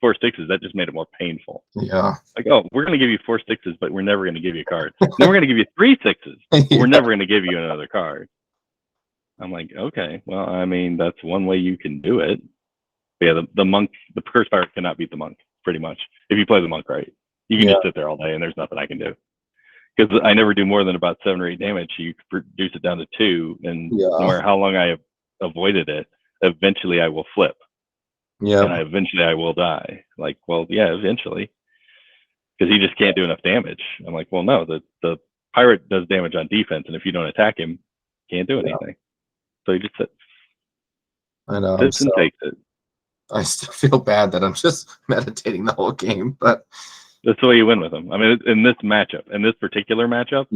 S2: 6s. That just made it more painful.
S1: Yeah.
S2: Like, oh, we're going to give you 4 6s, but we're never going to give you a card. Then we're going to give you 3 6s, but we're never going to give you another card. I'm like, okay, well, I mean, that's one way you can do it. But yeah, the monk, the curse pirate cannot beat the monk, pretty much. If you play the monk right, you can just sit there all day and there's nothing I can do. Because I never do more than about 7 or 8 damage. You reduce it down to 2, and no matter how long I have avoided it, eventually I will flip.
S1: Yeah.
S2: And eventually I will die. Like, well, yeah, eventually. Because he just can't do enough damage. I'm like, well, no, the pirate does damage on defense, and if you don't attack him, he can't do anything. So he just sits.
S1: I know.
S2: Sits and takes it.
S1: I still feel bad that I'm just meditating the whole game, but
S2: that's the way you win with him. I mean, in this matchup, in this particular matchup,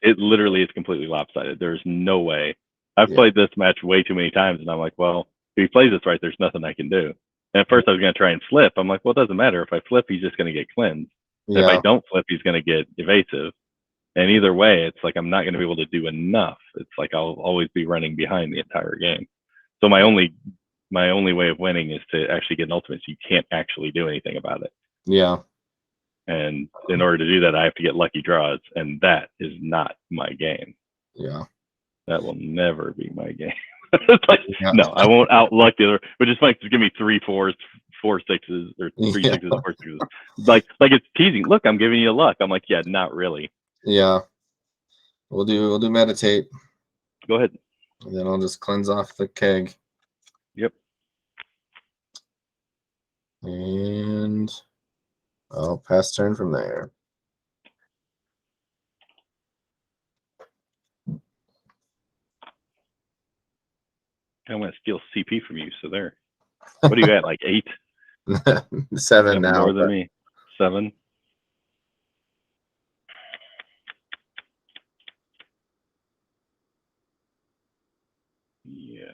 S2: it literally is completely lopsided. There's no way. I've played this match way too many times, and I'm like, well, if he plays this right, there's nothing I can do. And at first I was going to try and flip. I'm like, well, it doesn't matter. If I flip, he's just going to get cleansed. If I don't flip, he's going to get evasive. And either way, it's like I'm not going to be able to do enough. It's like I'll always be running behind the entire game. So my only way of winning is to actually get an ultimate, so you can't actually do anything about it.
S1: Yeah.
S2: And in order to do that, I have to get lucky draws, and that is not my game.
S1: Yeah.
S2: That will never be my game. It's like, no, I won't outluck the other, but just like, give me 3 4s, 4 6s, or 3 6s, 4 6s. Like it's teasing. Look, I'm giving you luck. I'm like, yeah, not really.
S1: Yeah. We'll do meditate.
S2: Go ahead.
S1: And then I'll just cleanse off the keg.
S2: Yep.
S1: And I'll pass turn from there.
S2: I'm going to steal CP from you, so there. What are you at, like 8?
S1: 7 now.
S2: More than me. 7. Yeah.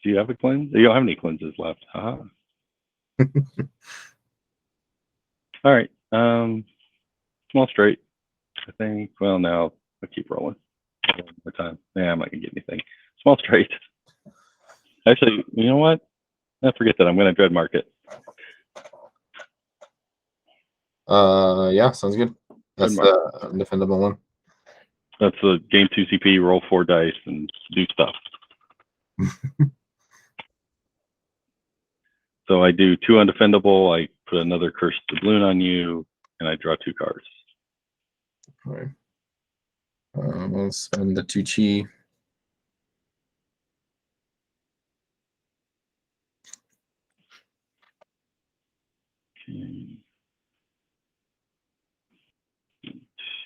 S2: Do you have a cleanse? You don't have any cleanses left. All right. Small straight, I think. Well, now I'll keep rolling. One more time. Yeah, I'm not going to get anything. Small straight. Actually, you know what? I forget that. I'm going to dread mark it.
S1: Yeah, sounds good. That's the undefendable one.
S2: That's the gain 2 CP, roll 4 dice, and do stuff. So I do 2 undefendable. I put another cursed doubloon on you, and I draw 2 cards.
S1: All right. We'll spend the 2 chi.
S2: Okay.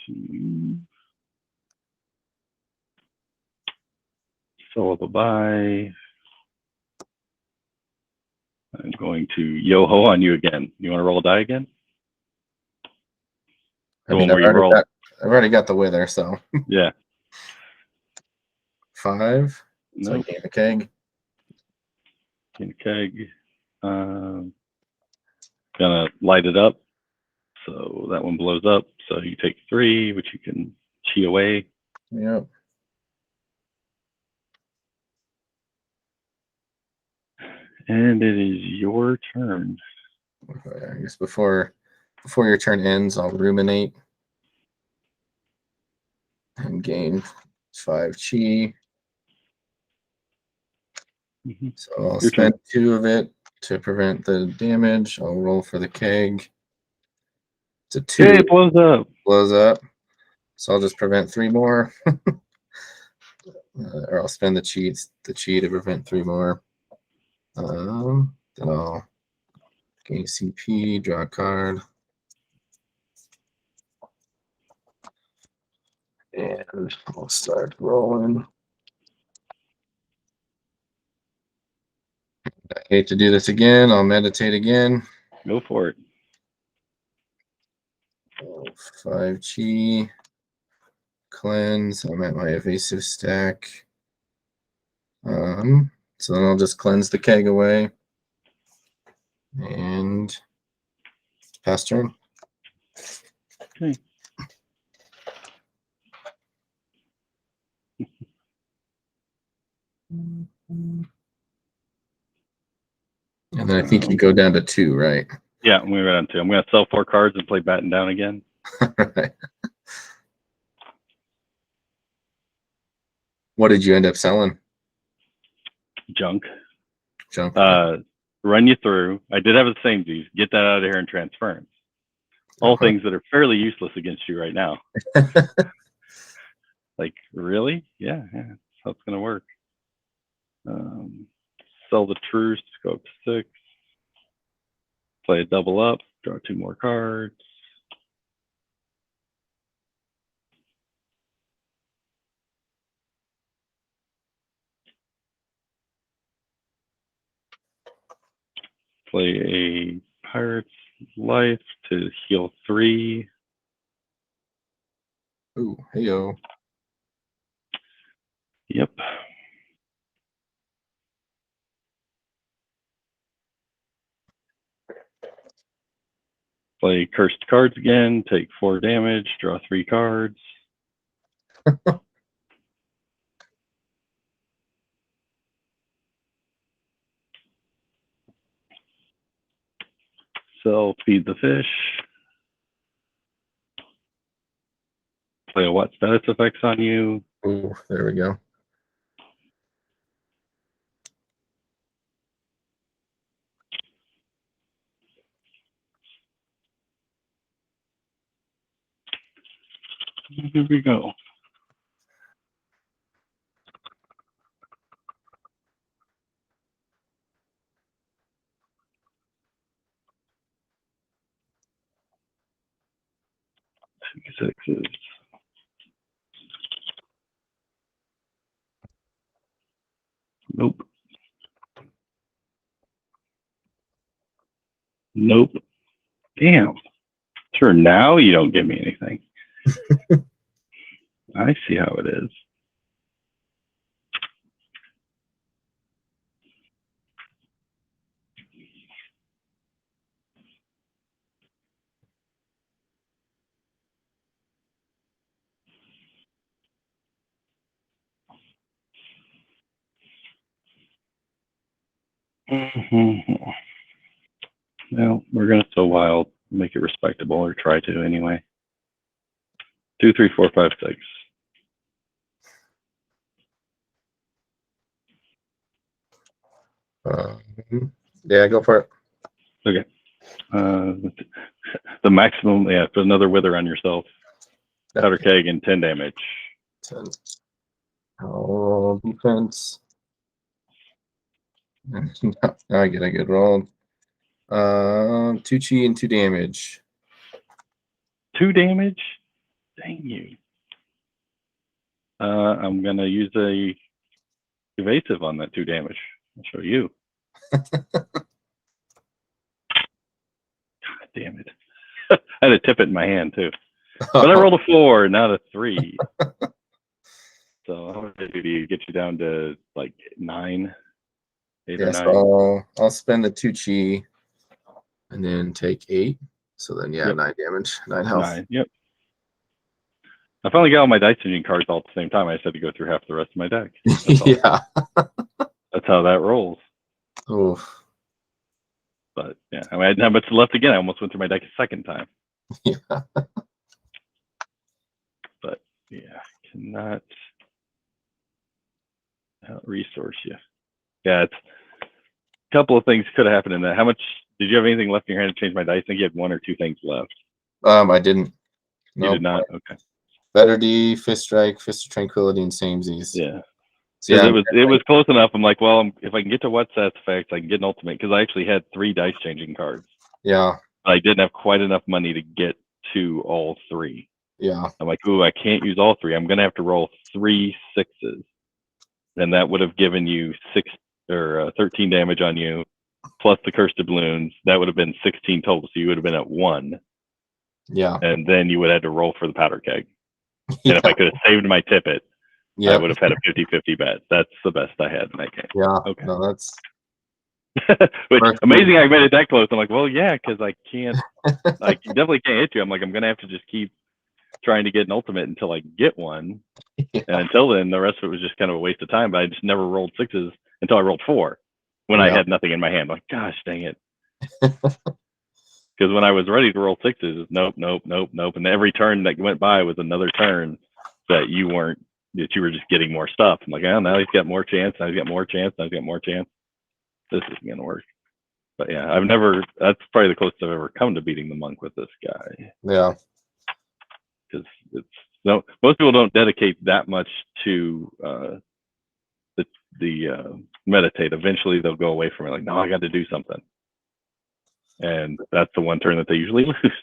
S2: 2. Solo bye-bye. I'm going to yo-ho on you again. You want to roll a die again?
S1: I mean, I've already got the wither, so.
S2: Yeah.
S1: 5. So
S2: Nope.
S1: I gain a keg.
S2: Gain a keg. Gonna light it up. So that one blows up. So you take 3, which you can chi away.
S1: Yep.
S2: And it is your turn.
S1: Okay, I guess before your turn ends, I'll ruminate and gain 5 chi. So I'll spend 2 of it to prevent the damage. I'll roll for the keg. It's a 2.
S2: Hey, it blows up.
S1: Blows up. So I'll just prevent 3 more. Or I'll spend the chi to prevent 3 more. Then I'll gain CP, draw a card. And I'll start rolling. I hate to do this again. I'll meditate again.
S2: Go for it.
S1: 5 chi. Cleanse. I'm at my evasive stack. So then I'll just cleanse the keg away. And pass turn.
S2: Okay.
S1: And then I think you go down to 2, right?
S2: Yeah, I'm going to go down to 2. I'm going to sell 4 cards and play batten down again.
S1: Right. What did you end up selling?
S2: Junk.
S1: Junk.
S2: Run you through. I did have the same dues. Get that out of here and transference. All things that are fairly useless against you right now. Like, really? Yeah, that's how it's going to work. Sell the truce, go up to 6. Play a double up, draw 2 more cards. Play a Pirate's Life to heal 3.
S1: Ooh, hey-o.
S2: Yep. Play Cursed Cards again, take 4 damage, draw 3 cards. Sell Feed the Fish. Play a What Status Effects on you.
S1: Ooh, there we go.
S2: Here we go. Sixes. Nope. Nope. Damn. Sure, now you don't give me anything. I see how it is. Well, we're going to so wild, make it respectable, or try to anyway. 2, 3, 4, 5, 6.
S1: Yeah, go for it.
S2: Okay. The maximum, yeah, put another wither on yourself. Powder keg and 10 damage.
S1: 10. Oh, defense. Now I get a good roll. 2 chi and 2 damage.
S2: 2 damage? Dang you. I'm going to use a evasive on that 2 damage. I'll show you. God damn it. I had to tip it in my hand too. But I rolled a 4, not a 3. So how much did you get you down to like 9? 8 or 9?
S1: So I'll spend the 2 chi and then take 8. So then, yeah,
S2: Yep.
S1: 9 damage, 9 health.
S2: 9, yep. I finally got all my dice engine cards all at the same time. I just had to go through half the rest of my deck.
S1: Yeah.
S2: That's how that rolls.
S1: Oh.
S2: But yeah, I mean, I didn't have much left again. I almost went through my deck a second time.
S1: Yeah.
S2: But yeah, cannot resource you. Yeah, couple of things could have happened in that. How much did you have anything left in your hand to change my dice? I think you had 1 or 2 things left.
S1: I didn't.
S2: You did not. Okay.
S1: Better D, Fist Strike, Fist of Tranquility, and Samesies.
S2: Yeah.
S1: So yeah,
S2: it was close enough. I'm like, well, if I can get to What's That Effect, I can get an ultimate because I actually had 3 dice changing cards.
S1: Yeah.
S2: I didn't have quite enough money to get to all 3.
S1: Yeah.
S2: I'm like, ooh, I can't use all 3. I'm gonna have to roll 3 6s, and that would have given you 6 or 13 damage on you, plus the Cursed Doubloons. That would have been 16 total. So you would have been at 1.
S1: Yeah.
S2: And then you would have had to roll for the powder keg.
S1: Yeah.
S2: And if I could have saved my tippet,
S1: yep.
S2: I would have had a 50-50 bet. That's the best I had in that game.
S1: Yeah.
S2: Okay.
S1: No, that's
S2: Which amazing I made it that close. I'm like, well, yeah, because I can't, I definitely can't hit you. I'm like, I'm going to have to just keep trying to get an ultimate until I get one.
S1: Yeah.
S2: And until then, the rest of it was just kind of a waste of time. But I just never rolled 6s until I rolled 4 when I had nothing in my hand. I'm like, gosh, dang it. Because when I was ready to roll 6s, nope, nope, nope, nope. And every turn that went by was another turn that you were just getting more stuff. I'm like, oh, now he's got more chance. Now he's got more chance. Now he's got more chance. This isn't going to work. But yeah, that's probably the closest I've ever come to beating the monk with this guy.
S1: Yeah.
S2: Because most people don't dedicate that much to the meditate. Eventually they'll go away from it. Like, no, I got to do something. And that's the one turn that they usually lose.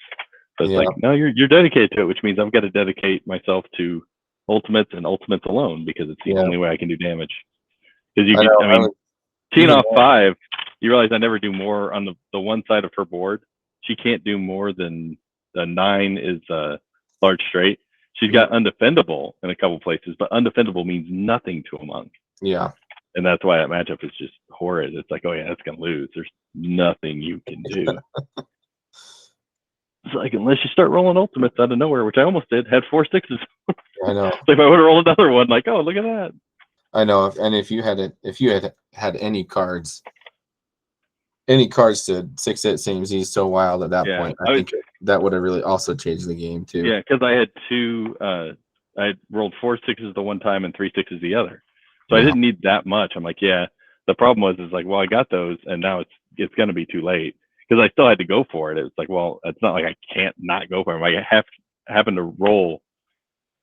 S2: So it's like, no, you're dedicated to it, which means I've got to dedicate myself to ultimates and ultimates alone because it's the only way I can do damage. Because teeing off 5, you realize I never do more on the one side of her board. She can't do more than the 9 is large straight. She's got undefendable in a couple places, but undefendable means nothing to a monk.
S1: Yeah.
S2: And that's why that matchup is just horrid. It's like, oh yeah, that's gonna lose. There's nothing you can do. It's like, unless you start rolling ultimates out of nowhere, which I almost did, had 4 6s.
S1: I know.
S2: So if I would have rolled another one, like, oh, look at that.
S1: I know. And if you had any cards to 6-hit Samesies so wild at that point, I think that would have really also changed the game too.
S2: Yeah, because I had 2. I rolled 4 6s the one time and 3 6s the other. So I didn't need that much. I'm like, yeah. The problem is like, well, I got those, and now it's going to be too late because I still had to go for it. It's like, well, it's not like I can't not go for it. Like, I happen to roll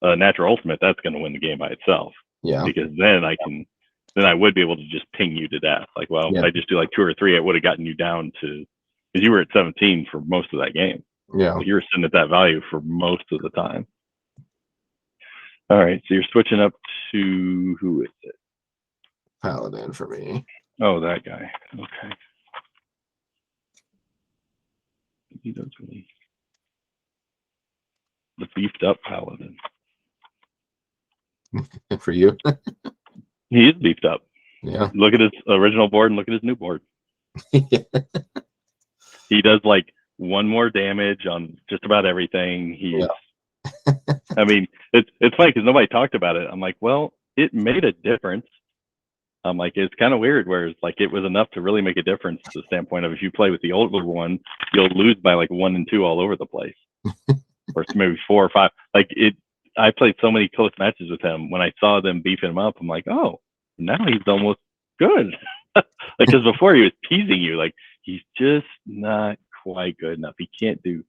S2: a natural ultimate, that's going to win the game by itself.
S1: Yeah.
S2: Because then I would be able to just ping you to death. Like, well, if I just do like 2 or 3, it would have gotten you down to, because you were at 17 for most of that game.
S1: Yeah.
S2: Like, you were sitting at that value for most of the time. All right, so you're switching up to, who is it?
S1: Paladin for me.
S2: Oh, that guy. Okay. He does really. The beefed up Paladin.
S1: For you?
S2: He is beefed up.
S1: Yeah.
S2: Look at his original board and look at his new board. He does like 1 more damage on just about everything. I mean, it's funny because nobody talked about it. I'm like, well, it made a difference. I'm like, it's kind of weird where it's like it was enough to really make a difference to the standpoint of if you play with the older one, you'll lose by like 1 and 2 all over the place. Or maybe 4 or 5. Like I played so many close matches with him. When I saw them beefing him up, I'm like, oh, now he's almost good. Like, because before he was teasing you, like, he's just not quite good enough. He can't do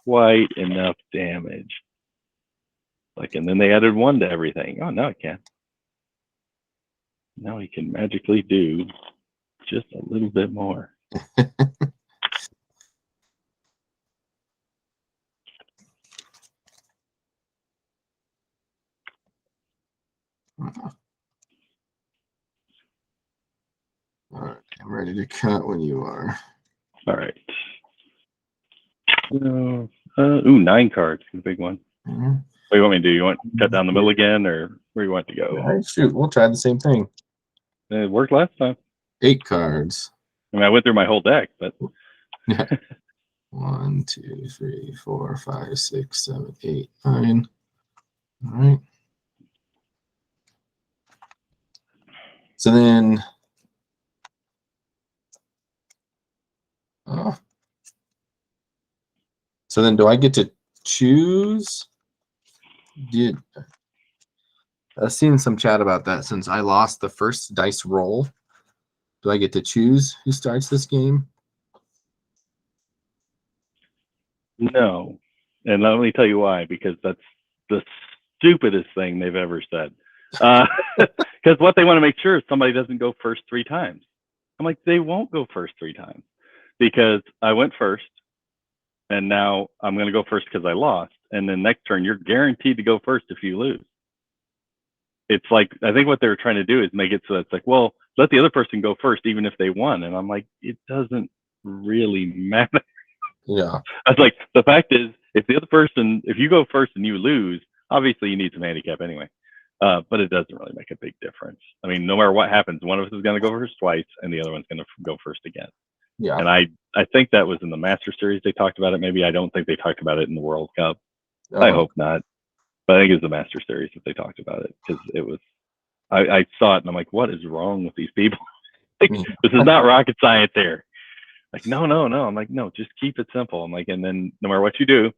S2: quite enough damage. Like, and then they added 1 to everything. Oh, now he can. Now he can magically do just a little bit more.
S1: All right, I'm ready to cut when you are.
S2: All right. 9 cards. A big one.
S1: Mm-hmm.
S2: What do you want me to do? You want to cut down the middle again, or where do you want to go?
S1: All right, shoot, we'll try the same thing.
S2: It worked last time.
S1: 8 cards.
S2: I mean, I went through my whole deck, but
S1: 1, 2, 3, 4, 5, 6, 7, 8, 9. All right. So then, do I get to choose? I've seen some chat about that since I lost the first dice roll. Do I get to choose who starts this game?
S2: No. And let me tell you why, because that's the stupidest thing they've ever said. Because what they want to make sure is somebody doesn't go first 3 times. I'm like, they won't go first 3 times because I went first and now I'm going to go first because I lost. And then next turn, you're guaranteed to go first if you lose. It's like, I think what they were trying to do is make it so it's like, well, let the other person go first, even if they won. And I'm like, it doesn't really matter.
S1: Yeah.
S2: I was like, the fact is, if the other person, if you go first and you lose, obviously you need some handicap anyway. But it doesn't really make a big difference. I mean, no matter what happens, one of us is going to go first twice and the other one's going to go first again.
S1: Yeah.
S2: And I think that was in the Master Series they talked about it. Maybe I don't think they talked about it in the World Cup. I hope not. But I think it was the Master Series that they talked about it because it was. I saw it and I'm like, what is wrong with these people? Like, this is not rocket science here. Like, no. I'm like, no, just keep it simple. I'm like, and then no matter what you do,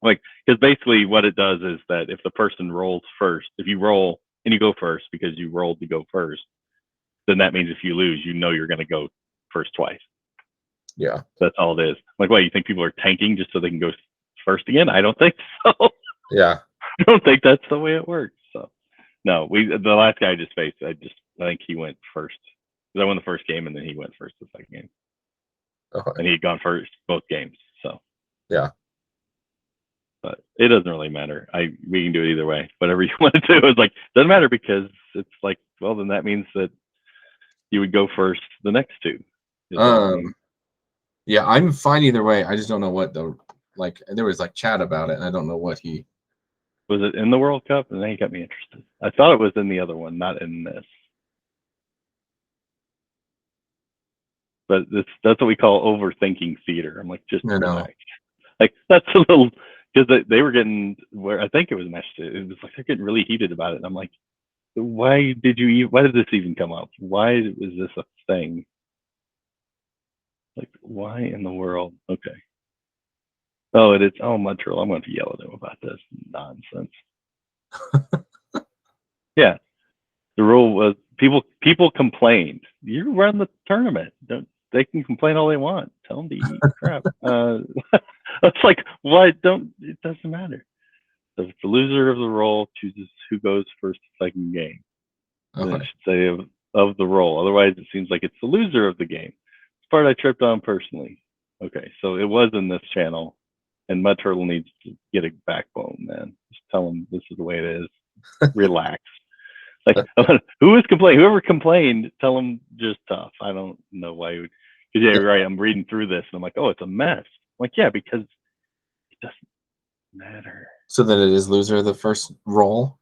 S2: like, because basically what it does is that if the person rolls first, if you roll and you go first because you rolled to go first, then that means if you lose, you know you're going to go first twice.
S1: Yeah.
S2: That's all it is. Like, what, you think people are tanking just so they can go first again? I don't think so.
S1: Yeah.
S2: I don't think that's the way it works. So, no, the last guy I just faced, I think he went first. Because I won the first game and then he went first the second game.
S1: Okay.
S2: And he'd gone first both games. So,
S1: yeah.
S2: But it doesn't really matter. We can do it either way. Whatever you want to do. It's like, doesn't matter because it's like, well, then that means that you would go first the next 2.
S1: Yeah, I'm fine either way. I just don't know what there was like chat about it and I don't know what he
S2: was it in the World Cup, and then he got me interested. I thought it was in the other one, not in this. But that's what we call overthinking theater. I'm like, just relax. Like, that's a little, because they were getting, where I think it was matched, it was like they're getting really heated about it. And I'm like, why did this even come up? Why is this a thing? Like, why in the world? Okay. Oh, it is. Oh, Montreal. I'm going to yell at him about this nonsense. Yeah. The rule was people complained. You run the tournament. They can complain all they want. Tell them to eat crap. It's like, why don't, it doesn't matter. The loser of the roll chooses who goes first the second game. Okay. Then it should say of the roll. Otherwise, it seems like it's the loser of the game. It's part I tripped on personally. Okay, so it was in this channel, and Mud Turtle needs to get a backbone, man. Just tell him this is the way it is. Relax. Like, who is complaining? Whoever complained, tell him just tough. I don't know why you would. Because, yeah, right, I'm reading through this, and I'm like, oh, it's a mess. I'm like, yeah, because it doesn't matter.
S1: So then it is loser of the first roll?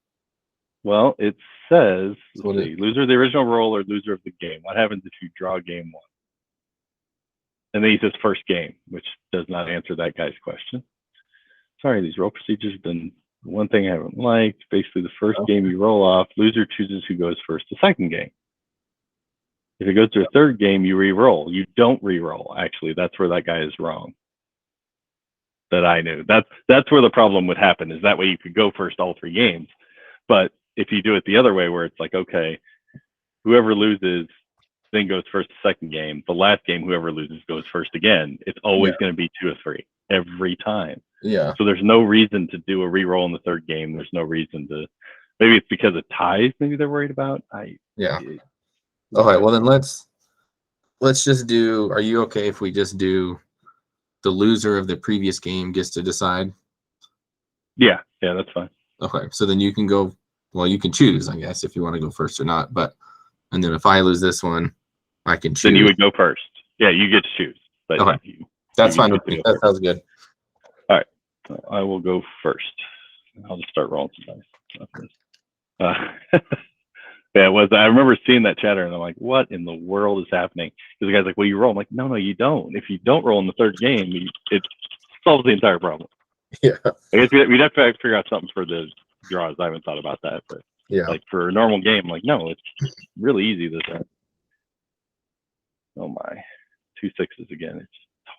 S2: Well, it says, let's see, loser of the original roll or loser of the game. What happens if you draw game 1? And then he says first game, which does not answer that guy's question. Sorry, these roll procedures have been one thing I haven't liked. Basically, the first game you roll off, loser chooses who goes first the second game. If it goes to a third game, you re-roll. You don't re-roll. Actually, that's where that guy is wrong. That I knew. That's where the problem would happen, is that way you could go first all 3 games. But if you do it the other way, where it's like, okay, whoever loses then goes first the second game. The last game, whoever loses goes first again. It's always going to be 2 or 3 every time.
S1: Yeah.
S2: So there's no reason to do a re-roll in the third game. There's no reason to. Maybe it's because of ties. Maybe they're worried about.
S1: Yeah. Okay. Well, then let's just do. Are you okay if we just do the loser of the previous game gets to decide?
S2: Yeah. Yeah, that's fine.
S1: Okay. So then you can go. Well, you can choose, I guess, if you want to go first or not. And then if I lose this one, I can choose.
S2: Then you would go first. Yeah, you get to choose. But
S1: okay. That's fine with me. That sounds good.
S2: All right. So I will go first. I'll just start rolling some dice. Yeah, it was. I remember seeing that chatter, and I'm like, "What in the world is happening?" Because the guy's like, "Well, you roll." I'm like, "No, you don't. If you don't roll in the third game, it solves the entire problem."
S1: Yeah.
S2: I guess we'd have to figure out something for the draws. I haven't thought about that, but
S1: yeah,
S2: like for a normal game, I'm like, no, it's really easy this time. Oh my, 2 6s again. It's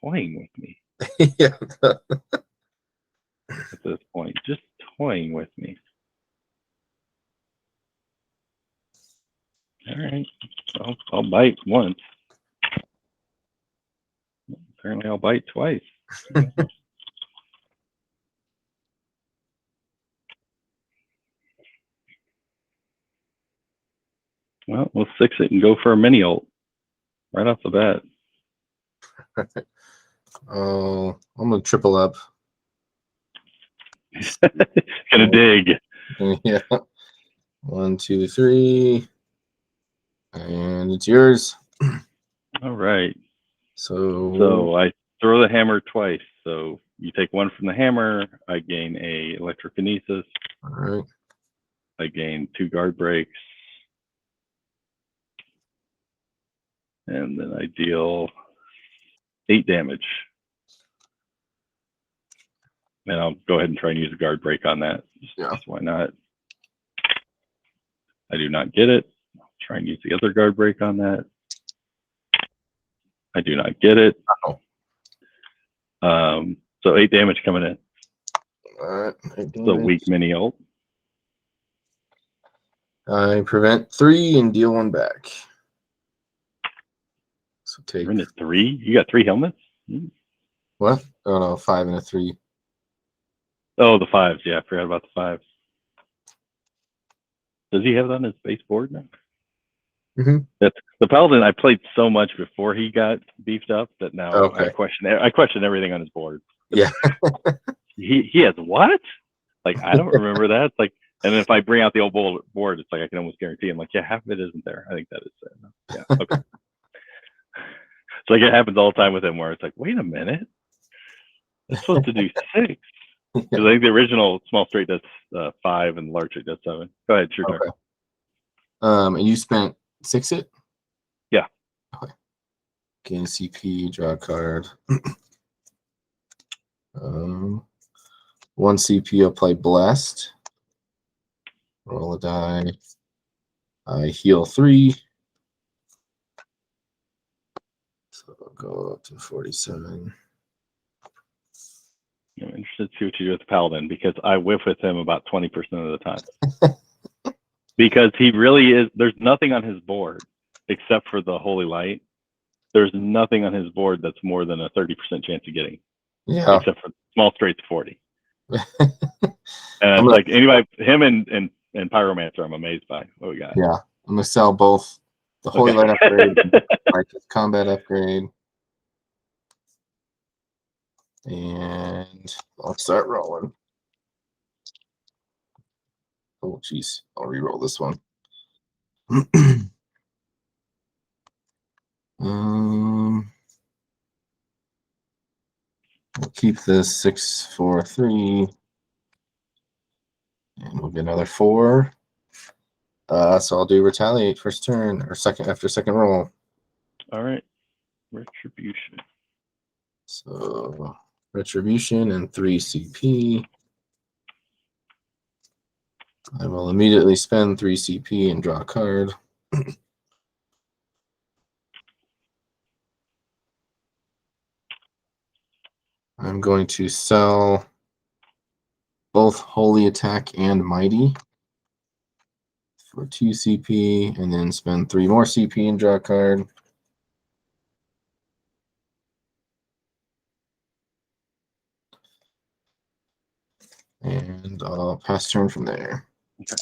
S2: toying with me.
S1: Yeah.
S2: At this point, just toying with me. All right. I'll bite once. Apparently, I'll bite twice. Well, we'll 6 it and go for a mini ult right off the bat.
S1: Oh, I'm gonna triple up.
S2: Gonna dig.
S1: Yeah. 1, 2, 3, and it's yours.
S2: All right.
S1: So
S2: I throw the hammer twice. So you take 1 from the hammer. I gain a electrokinesis.
S1: all right.
S2: I gain 2 guard breaks. And then I deal 8 damage. And I'll go ahead and try and use a guard break on that. Just why not? I do not get it. I'll try and use the other guard break on that. I do not get it. So 8 damage coming in.
S1: All right.
S2: So weak mini ult.
S1: I prevent 3 and deal 1 back. So take.
S2: You're in 3. You got 3 helmets.
S1: What? Oh no, 5 and a 3.
S2: Oh, the 5s. Yeah, I forgot about the 5s. Does he have it on his base board now?
S1: Mm-hmm.
S2: That's the Paladin. I played so much before he got beefed up that now I question everything on his board.
S1: Yeah.
S2: he has what? Like, I don't remember that. It's like, and then if I bring out the old board, it's like I can almost guarantee. I'm like, yeah, half of it isn't there. I think that is there. Yeah. Okay. It's like it happens all the time with him, where it's like, wait a minute, it's supposed to do 6. Because I think the original small straight does 5 and large straight does 7. Go ahead, your turn.
S1: And you spent 6 it?
S2: Yeah.
S1: Okay. Gain CP, draw a card. 1 CP, I'll play Blessed. Roll a die. I heal 3. So I'll go up to 47.
S2: I'm interested to see what you do with the Paladin, because I whiff with him about 20% of the time. Because he really is, there's nothing on his board except for the Holy Light. There's nothing on his board that's more than a 30% chance of getting.
S1: Yeah.
S2: Except for small straight 40. And it's like anybody, him and Pyromancer, I'm amazed by what we got.
S1: Yeah. I'm gonna sell both the Holy Light upgrade and Righteous Combat upgrade. And I'll start rolling. Oh, jeez. I'll re-roll this one. We'll keep this 6, 4, 3. And we'll get another 4. So I'll do Retaliate first turn, or after second roll.
S2: All right. Retribution.
S1: So Retribution and 3 CP. I will immediately spend 3 CP and draw a card. I'm going to sell both Holy Attack and Mighty for 2 CP, and then spend 3 more CP and draw a card. And I'll pass turn from there.
S2: Okay.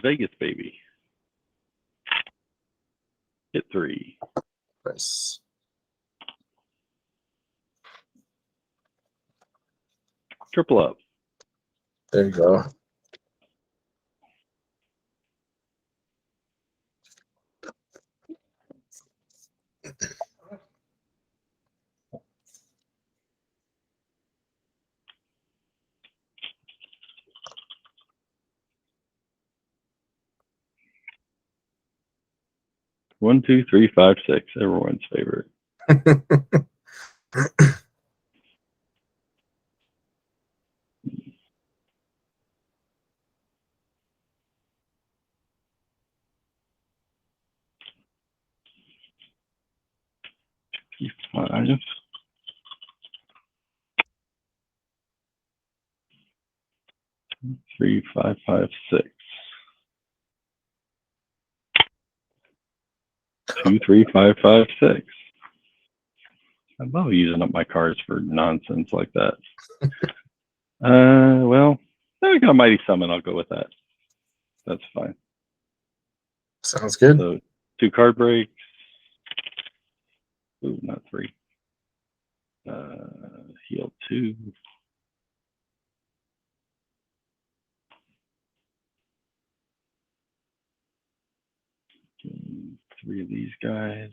S2: Vegas, baby. Hit 3.
S1: Nice.
S2: Triple up.
S1: There you go.
S2: One, 2, 3, 5, 6. Everyone's favorite. Five. 3, 5, 5, 6. 2, 3, 5, 5, 6. I love using up my cards for nonsense like that. Well, I got a Mighty Summon. I'll go with that. That's fine.
S1: Sounds good.
S2: So 2 card breaks. Ooh, not 3. Heal 2. And 3 of these guys.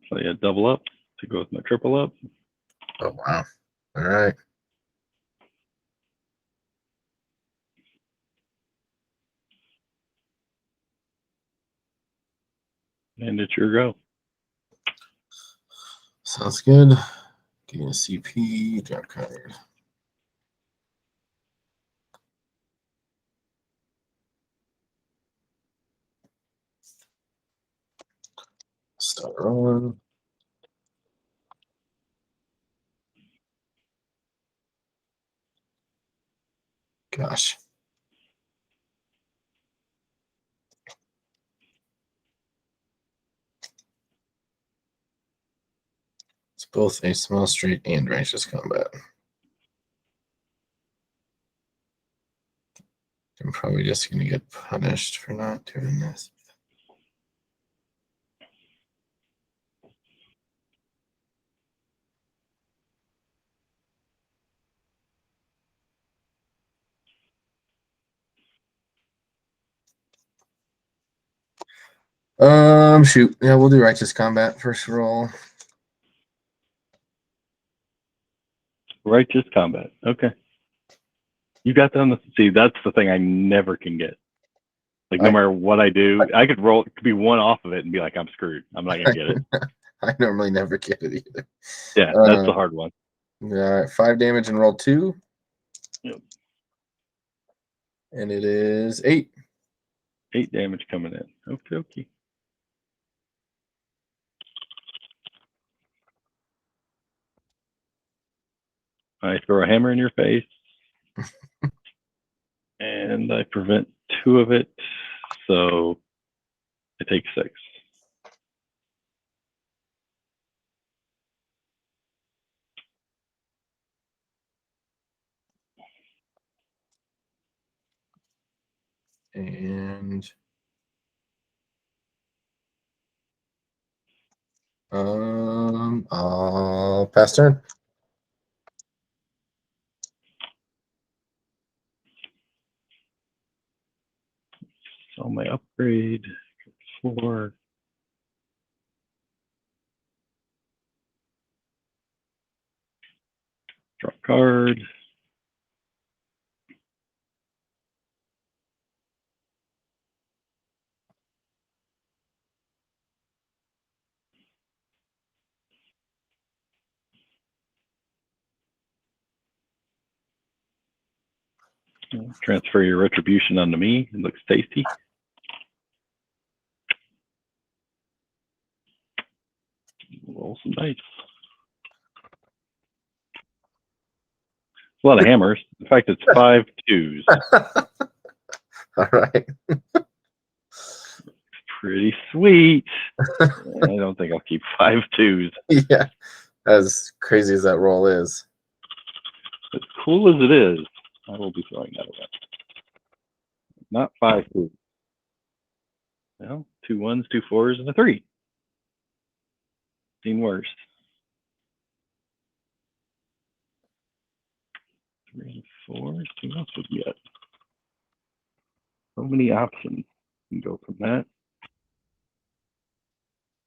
S2: So yeah, double up to go with my triple up.
S1: Oh wow! All right.
S2: And it's your go.
S1: Sounds good. Getting a CP, draw card. Start rolling. Gosh. It's both a small street and righteous combat. I'm probably just going to get punished for not doing this. Shoot. Yeah, we'll do righteous combat first roll.
S2: Righteous combat. Okay. You got that on the. See, that's the thing I never can get. Like, no matter what I do, I could roll. It could be 1 off of it and be like, I'm screwed. I'm not going to get it.
S1: I normally never get it either.
S2: Yeah, that's the hard one.
S1: All right, 5 damage and roll 2.
S2: Yep.
S1: And it is 8.
S2: 8 damage coming in. Okay. I throw a hammer in your face. And I prevent 2 of it. So I take 6.
S1: And I'll pass turn.
S2: So my upgrade 4. Draw a card. Transfer your retribution onto me. It looks tasty. Roll some dice. A lot of hammers. In fact, it's 5 2s.
S1: All right.
S2: Pretty sweet. I don't think I'll keep 5 2s.
S1: Yeah, as crazy as that roll is.
S2: As cool as it is, I will be throwing that away. Not 5 2s. Well, 2 1s, 2 4s, and a 3. Seen worse. 3 and 4. What else would we get? So many options. You can go from that.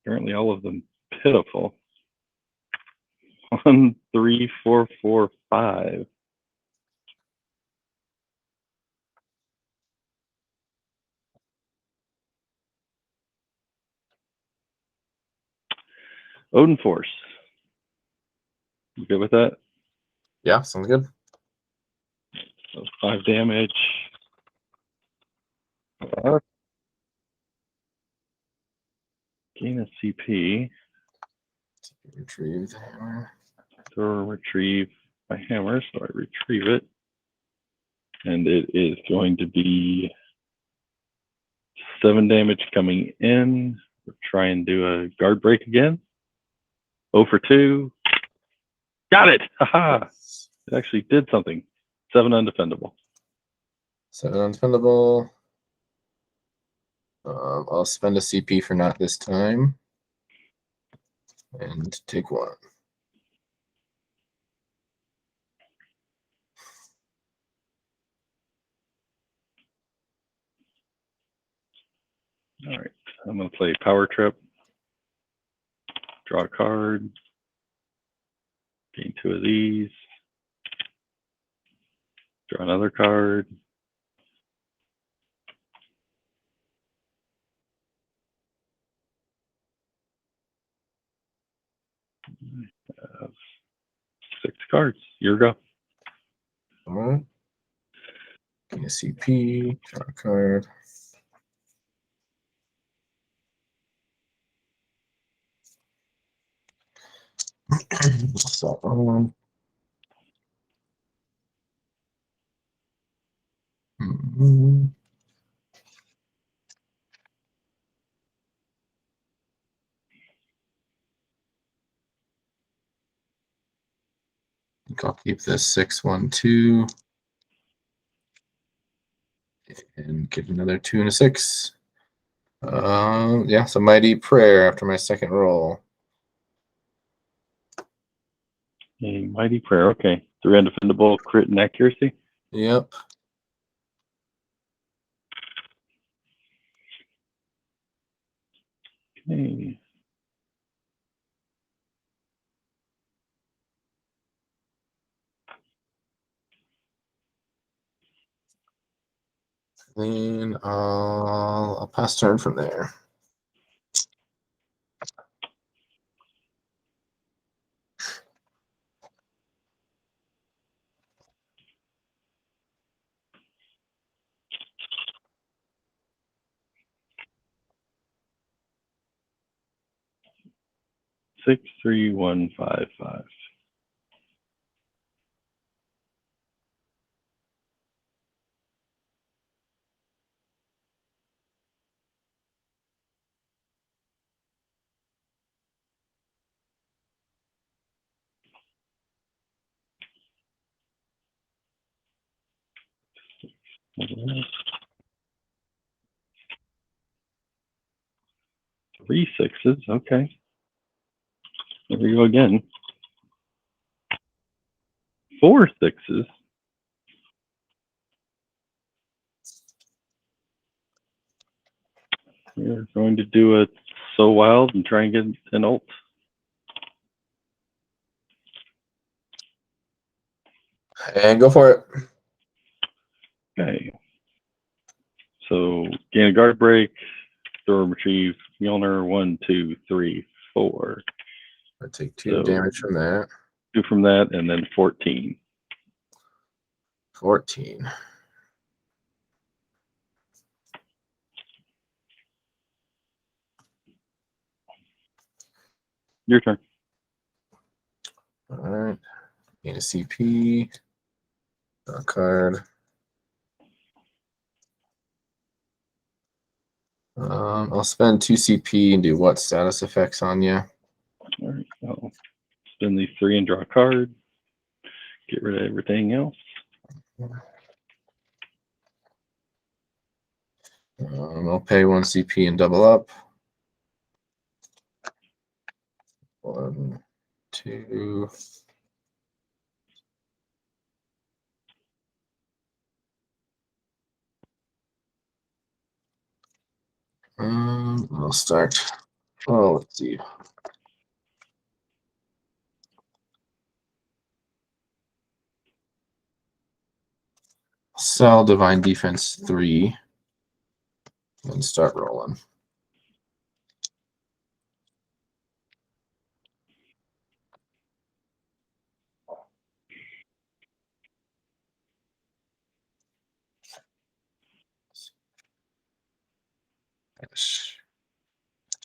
S2: Apparently, all of them pitiful. 1, 3, 4, 4, 5. Odin Force. You good with that?
S1: Yeah, sounds good.
S2: So 5 damage. Gain a CP.
S1: Retrieve the hammer.
S2: Throw retrieve my hammer, so I retrieve it. And it is going to be 7 damage coming in. We'll try and do a guard break again. 0 for 2. Got it! Haha! It actually did something. 7 undefendable.
S1: 7 undefendable. I'll spend a CP for not this time. And take 1.
S2: All right, I'm going to play Power Trip. Draw a card. Gain 2 of these. Draw another card. I have 6 cards. Your go.
S1: All right. Gain a CP. Draw a card. Stop on. I'll keep this 6-1-2 and get another 2 and a 6. Yeah, so Mighty Prayer after my second roll.
S2: A Mighty Prayer. Okay, 3 undefendable, crit and accuracy.
S1: Yep.
S2: Okay.
S1: Then I'll pass turn from there.
S2: Six, 3, 1, 5, 5. Three sixes. Okay. There we go again. 4 6s. We're going to do it so wild and try and get an ult.
S1: And go for it.
S2: Okay. So gain a guard break, throw a retrieve, Mjolnir, 1, 2, 3, 4.
S1: I take 2 damage from that.
S2: 2 from that, and then 14.
S1: 14.
S2: Your turn.
S1: All right. Gain a CP. Draw a card. I'll spend 2 CP and do what status effects on you?
S2: All right. I'll spend these 3 and draw a card. Get rid of everything else.
S1: I'll pay 1 CP and double up. 1, 2. I'll start. Oh, let's see. Sell Divine Defense 3 and start rolling.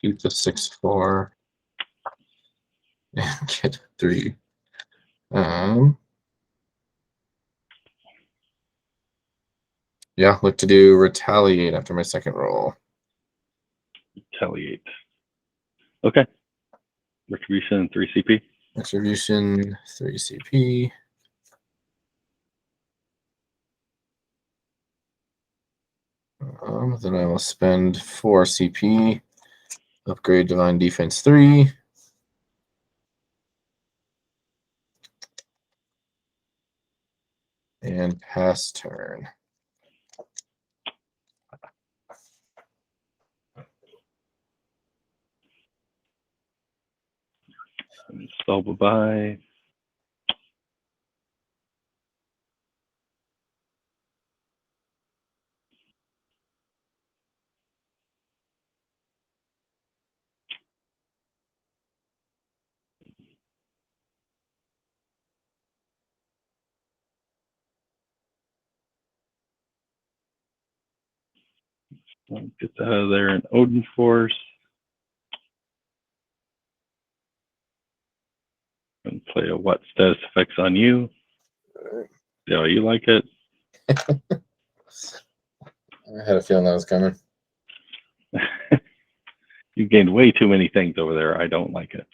S1: Keep the 6/4 and get 3. Yeah, look to do retaliate after my second roll.
S2: Retaliate. Okay. Retribution 3 CP.
S1: Retribution 3 CP. Then I will spend 4 CP. Upgrade Divine Defense 3. And pass turn.
S2: Spell bye-bye. Get that out of there in Odin Force. And play a what status effects on you. Yeah, you like it.
S1: I had a feeling that was coming.
S2: You gained way too many things over there. I don't like it.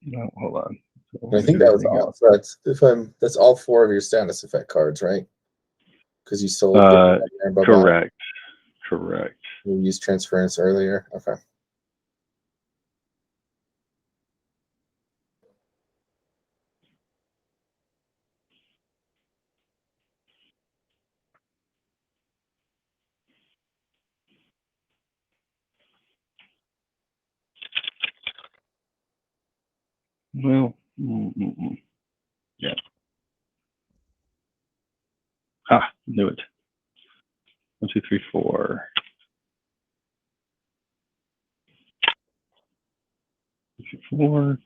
S2: No, hold on.
S1: I think that was all. That's all 4 of your status effect cards, right? Because you sold.
S2: Correct. Correct.
S1: You used transference earlier. Okay.
S2: Well, yeah. Ah, knew it. 1, 2, 3, 4. 4. 1,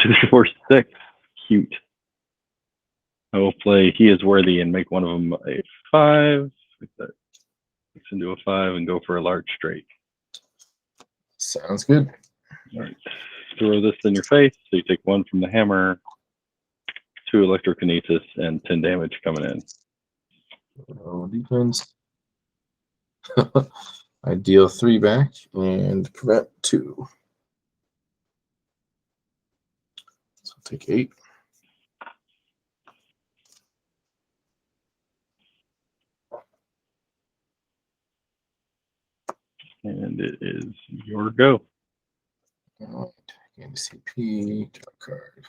S2: 2, 3, 4, 6. Cute. I will play He Is Worthy and make one of them a 5. Make that mix into a 5 and go for a large straight.
S1: Sounds good.
S2: All right. Throw this in your face. So you take 1 from the hammer, 2 electrokinesis, and 10 damage coming in.
S1: No defense. I deal 3 back and prevent 2. So I'll take 8.
S2: And it is your go.
S1: All right. Gain CP. Draw a card.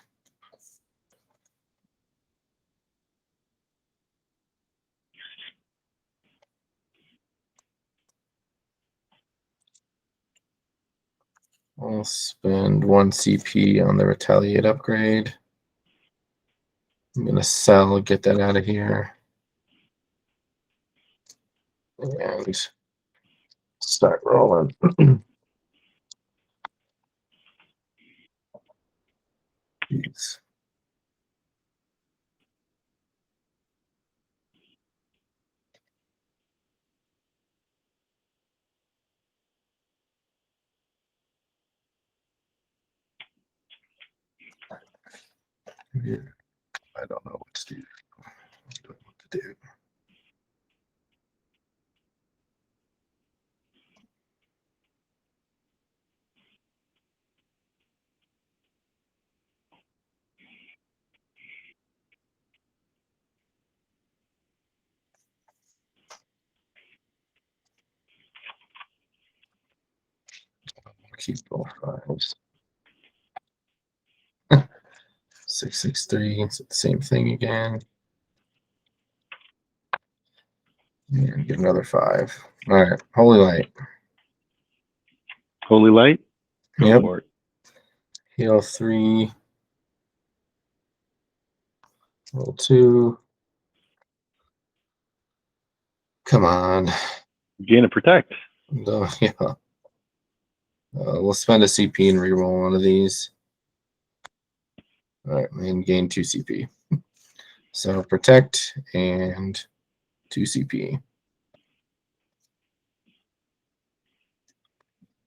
S1: I'll spend 1 CP on the retaliate upgrade. I'm gonna sell, get that out of here, and start rolling. Jeez. I don't know what to do. I don't know what to do. Keep both 5s. 6, 6, 3. It's the same thing again. And get another 5. All right. Holy Light.
S2: Holy Light? Go
S1: Yep.
S2: for it.
S1: Heal 3. Roll 2. Come on.
S2: Gain a protect.
S1: Yeah. We'll spend a CP and reroll one of these. All right, and gain 2 CP. So protect and 2 CP.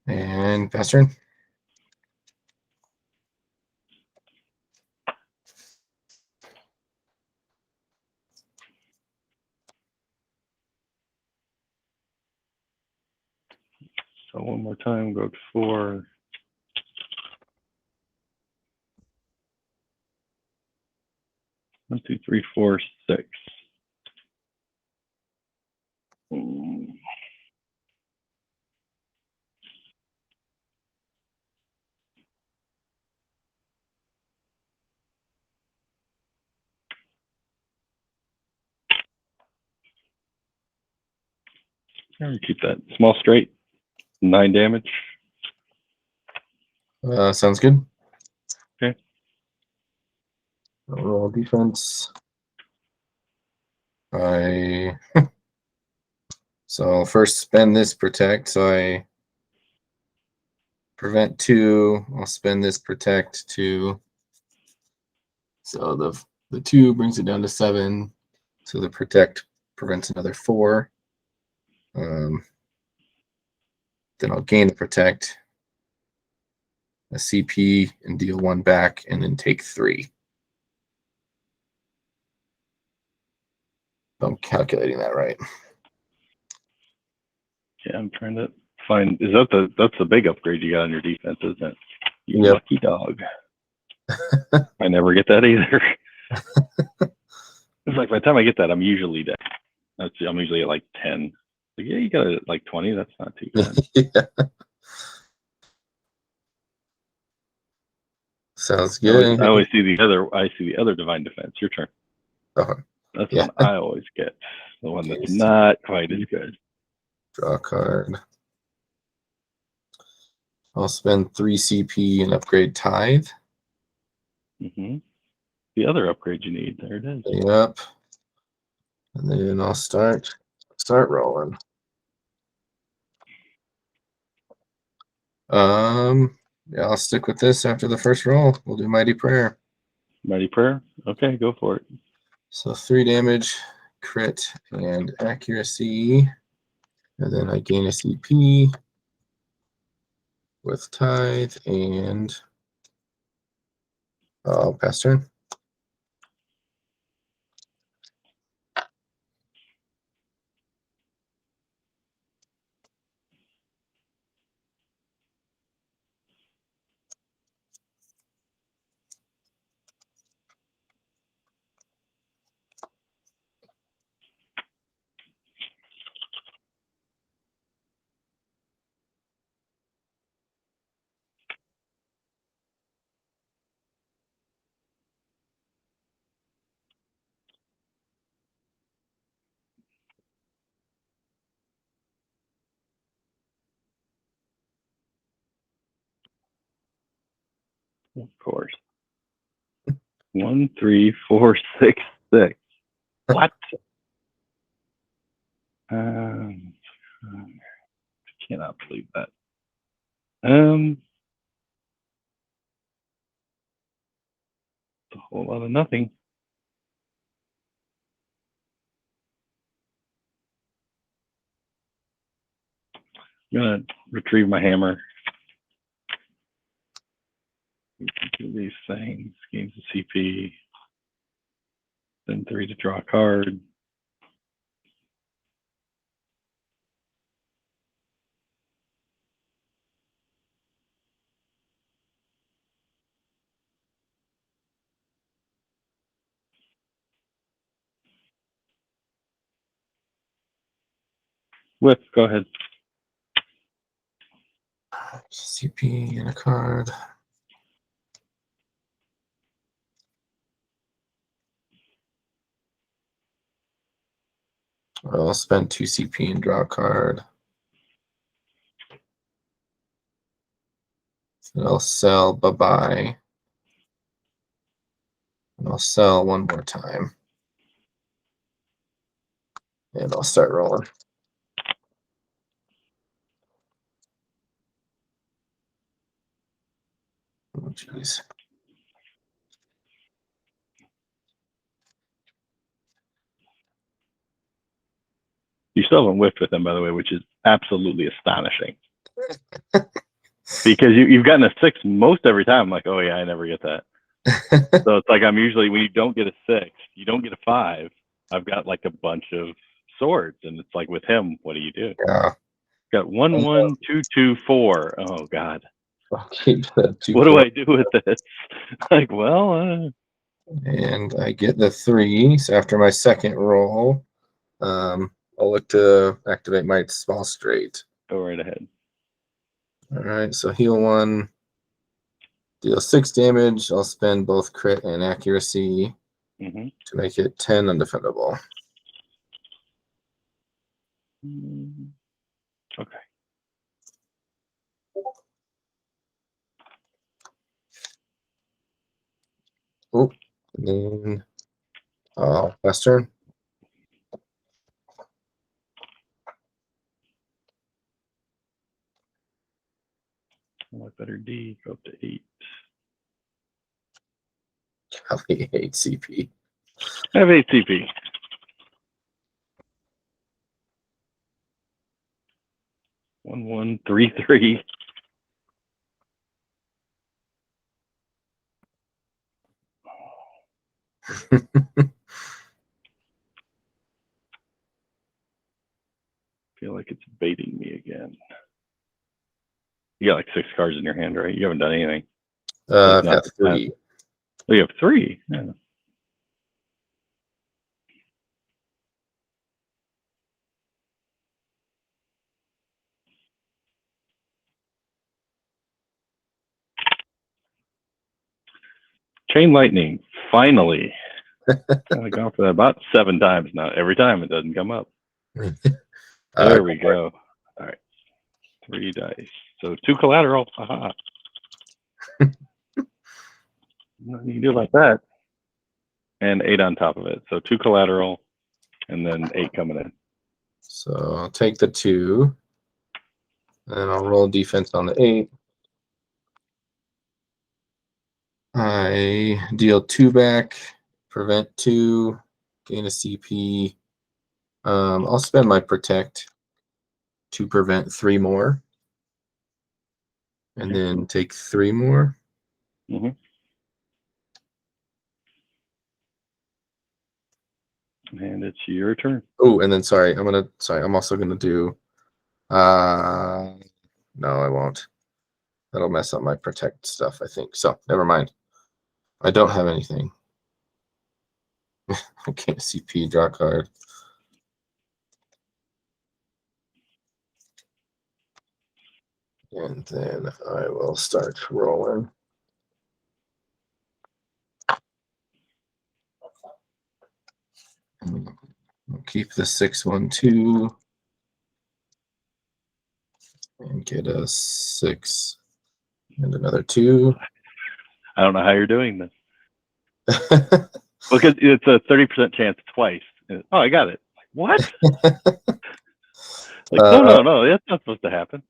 S1: And pass turn.
S2: So one more time, go to 4. One, 2, 3, 4, 6. Keep that small straight. 9 damage.
S1: Sounds good.
S2: Okay.
S1: Roll defense. So first spend this protect. So I prevent 2. I'll spend this protect 2. So the 2 brings it down to 7. So the protect prevents another 4. Then I'll gain the protect, a CP, and deal 1 back, and then take 3. I'm calculating that right.
S2: Yeah, I'm trying to find. Is that's the big upgrade you got on your defense, isn't it? You
S1: Yep.
S2: lucky dog. I never get that either. It's like by the time I get that, I'm usually dead. I'm usually at like 10. Like, yeah, you got it at like 20. That's not too bad.
S1: Yeah. Sounds good.
S2: I always see the other divine defense. Your turn. That's the one I always get. The one that's not quite as good.
S1: Draw a card. I'll spend 3 CP and upgrade Tithe.
S2: The other upgrade you need. There it is.
S1: Yep. And then I'll start rolling. Yeah, I'll stick with this after the first roll. We'll do Mighty Prayer.
S2: Mighty Prayer? Okay, go for it.
S1: So 3 damage, crit, and accuracy. And then I gain a CP with Tithe, and I'll pass turn.
S2: Of course. 1, 3, 4, 6, 6. What? I cannot believe that. A whole lot of nothing. I'm gonna retrieve my hammer. Do these things. Gains the CP. Then 3 to draw a card. Whip, go ahead.
S1: CP and a card. I'll spend 2 CP and draw a card. And I'll sell bye-bye. And I'll sell 1 more time. And I'll start rolling. Oh, jeez.
S2: You still haven't whipped with them, by the way, which is absolutely astonishing. Because you've gotten a 6 most every time. I'm like, oh yeah, I never get that. So it's like I'm usually, when you don't get a 6, you don't get a 5. I've got like a bunch of swords, and it's like with him, what do you do?
S1: Yeah.
S2: Got 1, 1, 2, 2, 4. Oh God.
S1: I'll keep the 2.
S2: What do I do with this? Like, well,
S1: and I get the 3. So after my second roll, I'll look to activate my small straight.
S2: go right ahead.
S1: All right, so heal 1, deal 6 damage. I'll spend both crit and accuracy to make it 10 undefendable.
S2: Okay.
S1: Oh, and then last turn.
S2: I better D, go up to 8.
S1: Golly, 8 CP.
S2: I have 8 CP. 1, 1, 3, 3. Feel like it's baiting me again. You got like 6 cards in your hand, right? You haven't done anything.
S1: I've got 3.
S2: Oh, you have 3. Yeah. Chain lightning, finally. I've gone for that about 7 times now. Every time it doesn't come up. There we go. All right. 3 dice. So 2 collateral. Aha. You can do like that. And 8 on top of it. So 2 collateral and then 8 coming in.
S1: So I'll take the 2. And I'll roll defense on the 8. I deal 2 back, prevent 2, gain a CP. I'll spend my protect to prevent 3 more. And then take 3 more.
S2: And it's your turn.
S1: Oh, and then I'm also gonna do no, I won't. That'll mess up my protect stuff, I think. So never mind. I don't have anything. Okay, CP, draw card. And then I will start rolling. I'll keep the 6-1-2 and get a 6 and another 2.
S2: I don't know how you're doing this. Because it's a 30% chance twice. Oh, I got it. Like, what? Like, no, that's not supposed to happen.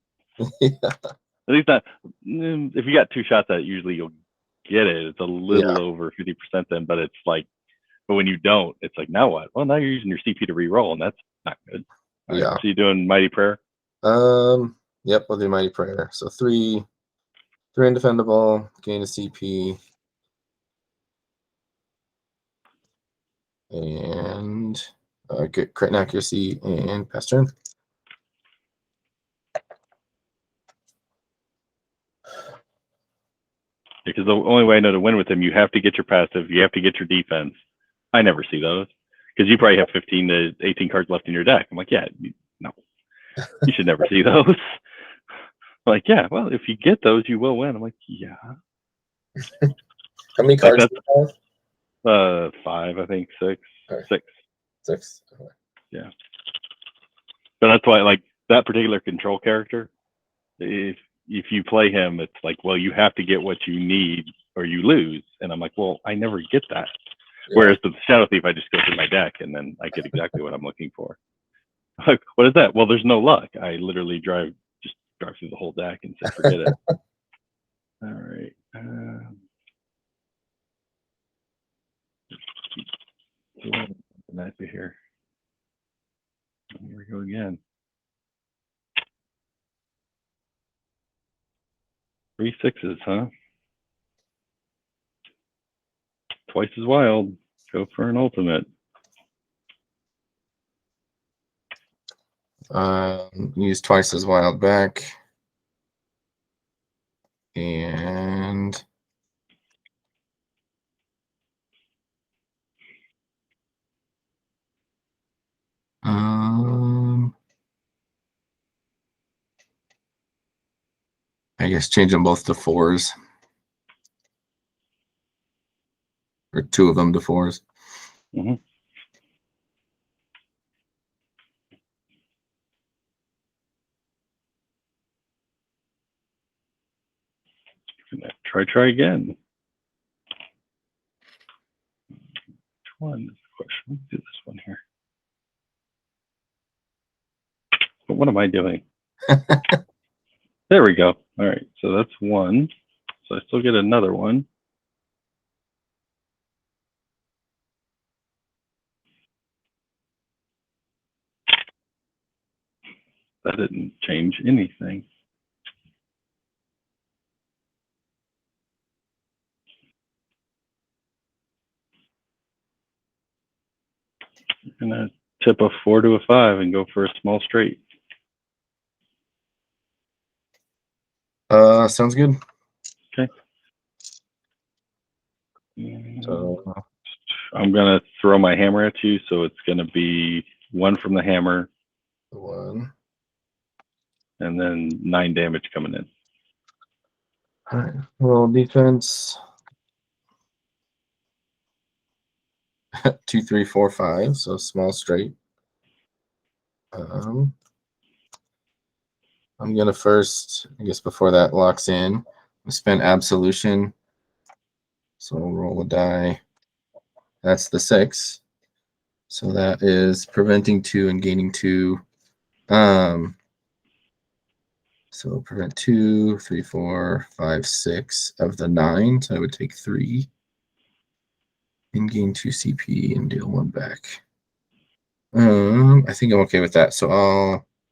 S1: Yeah.
S2: At least not. If you got 2 shots at it, usually you'll get it. It's a little over 50% then, but it's like, but when you don't, it's like, now what? Well, now you're using your CP to re-roll, and that's not good. All right, so you doing Mighty Prayer?
S1: Yep, we'll do Mighty Prayer. So 3 undefendable, gain a CP. And get crit and accuracy and pass turn.
S2: Because the only way I know to win with him, you have to get your passive, you have to get your defense. I never see those because you probably have 15 to 18 cards left in your deck. I'm like, yeah, no, you should never see those. Like, yeah, well, if you get those, you will win. I'm like, yeah.
S1: How many cards do you
S2: have? 5, I think, 6.
S1: Okay. 6. Okay.
S2: Yeah. But that's why, like, that particular control character, if you play him, it's like, well, you have to get what you need or you lose. And I'm like, well, I never get that. Yeah. Whereas the Shadow Thief, I just go through my deck and then I get exactly what I'm looking for. Like, what is that? Well, there's no luck. I literally drive through the whole deck and say, forget it. All right. Nice to hear. Here we go again. 3 6s, huh? Twice as wild. Go for an ultimate.
S1: Use twice as wild back. And I guess change them both to 4s. Or 2 of them to 4s.
S2: Mm-hmm. Try again. Which one is the question? Let's do this one here. But what am I doing? There we go. All right, so that's 1. So I still get another one. That didn't change anything. I'm gonna tip a 4 to a 5 and go for a small straight.
S1: Sounds good.
S2: Okay.
S1: So
S2: I'm gonna throw my hammer at you, so it's gonna be 1 from the hammer.
S1: 1.
S2: And then 9 damage coming in.
S1: All right. Roll defense. 2, 3, 4, 5. So small straight. I'm gonna first, I guess before that locks in, spend absolution. So we'll roll a die. That's the 6. So that is preventing 2 and gaining 2. So prevent 2, 3, 4, 5, 6 of the 9. So I would take 3 and gain 2 CP and deal 1 back. I think I'm okay with that. So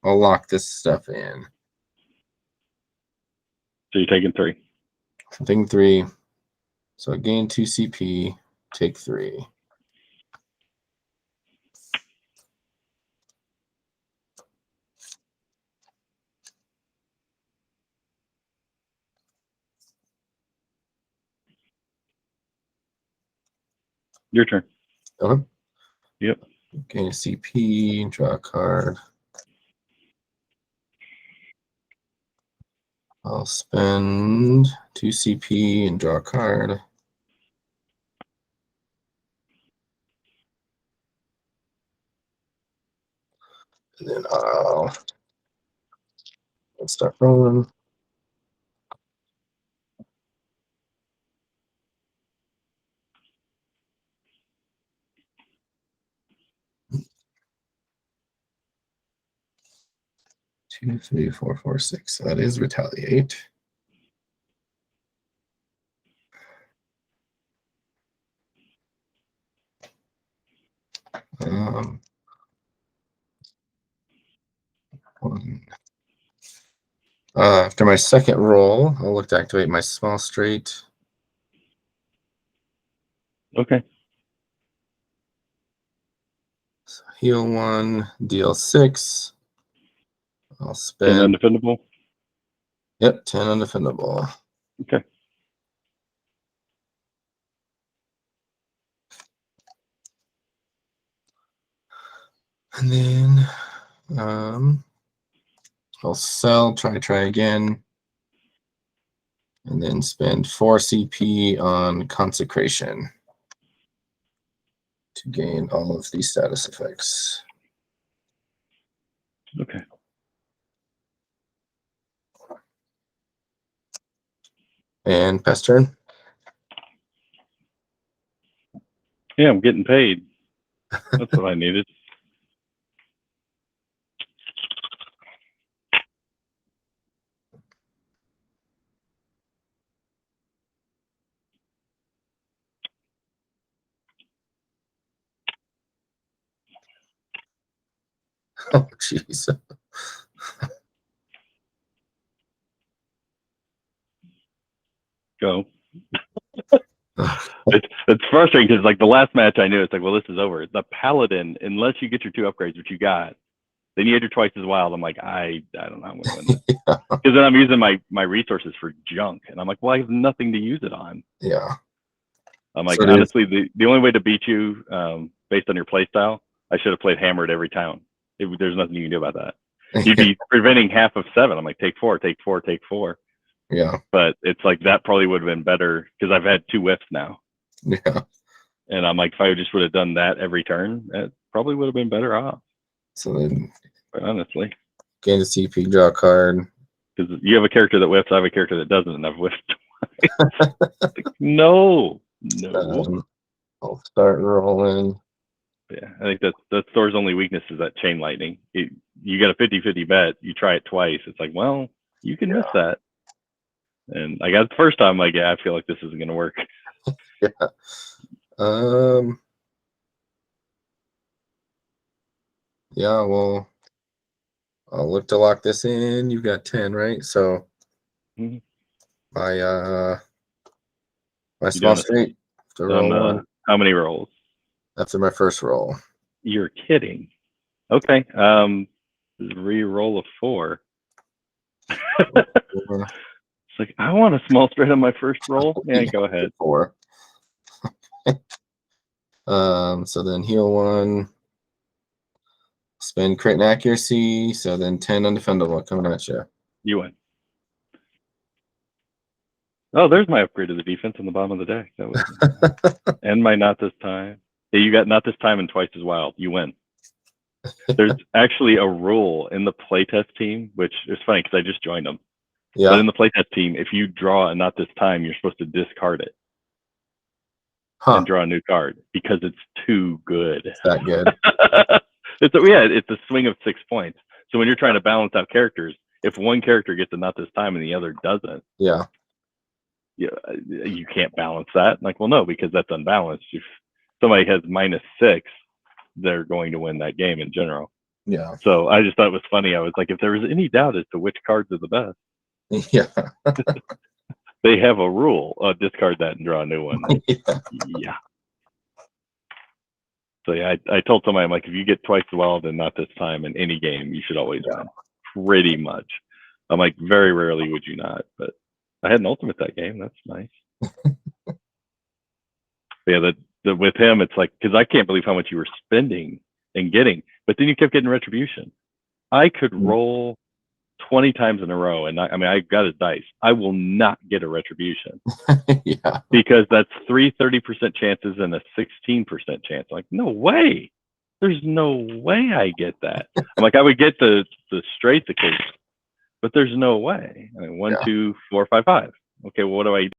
S1: I'll lock this stuff in.
S2: So you're taking 3.
S1: I'm taking 3. So I gain 2 CP, take 3.
S2: Your turn.
S1: Okay.
S2: Yep.
S1: Gain a CP, draw a card. I'll spend 2 CP and draw a card. And then let's start rolling. Two, 3, 4, 4, 6. So that is retaliate. After my second roll, I'll look to activate my small straight.
S2: Okay.
S1: So heal 1, deal 6. I'll
S2: 10
S1: spend.
S2: undefendable.
S1: Yep, 10 undefendable.
S2: Okay.
S1: And then I'll sell, try again. And then spend 4 CP on consecration to gain all of these status effects.
S2: Okay.
S1: And pass turn.
S2: Yeah, I'm getting paid. That's what I needed.
S1: Oh, jeez.
S2: Go. It's frustrating because like the last match I knew, it's like, well, this is over. The Paladin, unless you get your 2 upgrades, which you got, then you had your twice as wild. I'm like, I don't know, I'm gonna win this. Because then I'm using my resources for junk, and I'm like, well, I have nothing to use it on.
S1: Yeah.
S2: I'm like, so honestly, the only way to beat you, based on your play style, I should have played hammered every town. There's nothing you can do about that. You'd be preventing half of 7. I'm like, take 4, take 4, take 4.
S1: Yeah.
S2: But it's like that probably would have been better because I've had 2 whiffs now.
S1: Yeah.
S2: And I'm like, if I just would have done that every turn, it probably would have been better off.
S1: So then,
S2: but honestly,
S1: gain the CP, draw a card.
S2: Because you have a character that whiffs, I have a character that doesn't, and I've whiffed twice. Like, no.
S1: I'll start rolling.
S2: Yeah, I think that Thor's only weakness is that chain lightning. You got a 50-50 bet, you try it twice. It's like, well, you can miss that. And I got it the first time, like, yeah, I feel like this isn't going to work.
S1: Yeah. Yeah, well, I'll look to lock this in. You've got 10, right? So my small straight to roll 1.
S2: How many rolls?
S1: After my first roll.
S2: You're kidding. Okay. Re-roll a 4. It's like, I want a small straight on my first roll. Yeah, go ahead.
S1: 4. So then heal 1. Spend crit and accuracy. So then 10 undefendable coming at you.
S2: You win. Oh, there's my upgrade to the defense on the bottom of the deck. That was and my not this time. Yeah, you got not this time and twice as wild. You win. There's actually a rule in the playtest team, which is funny because I just joined them. Yeah. But in the playtest team, if you draw a not this time, you're supposed to discard it and draw a new card because it's too good.
S1: It's that good.
S2: It's a swing of 6 points. So when you're trying to balance out characters, if one character gets a not this time and the other doesn't, you can't balance that. Like, well, no, because that's unbalanced. If somebody has -6, they're going to win that game in general.
S1: Yeah.
S2: So I just thought it was funny. I was like, if there was any doubt as to which cards are the best, they have a rule: discard that and draw a new one. Yeah. So yeah, I told somebody, I'm like, if you get twice the wild and not this time in any game, you should always win. Pretty much. I'm like, very rarely would you not, but I had an ultimate that game. That's nice. Yeah, with him, it's like, because I can't believe how much you were spending and getting, but then you kept getting retribution. I could roll 20 times in a row, and I got his dice. I will not get a retribution. Because that's 3 30% chances and a 16% chance. Like, no way. There's no way I get that. I'm like, I would get the straight the case, but there's no way. I mean, 1, 2, 4, 5, 5. Okay, well, what do I do?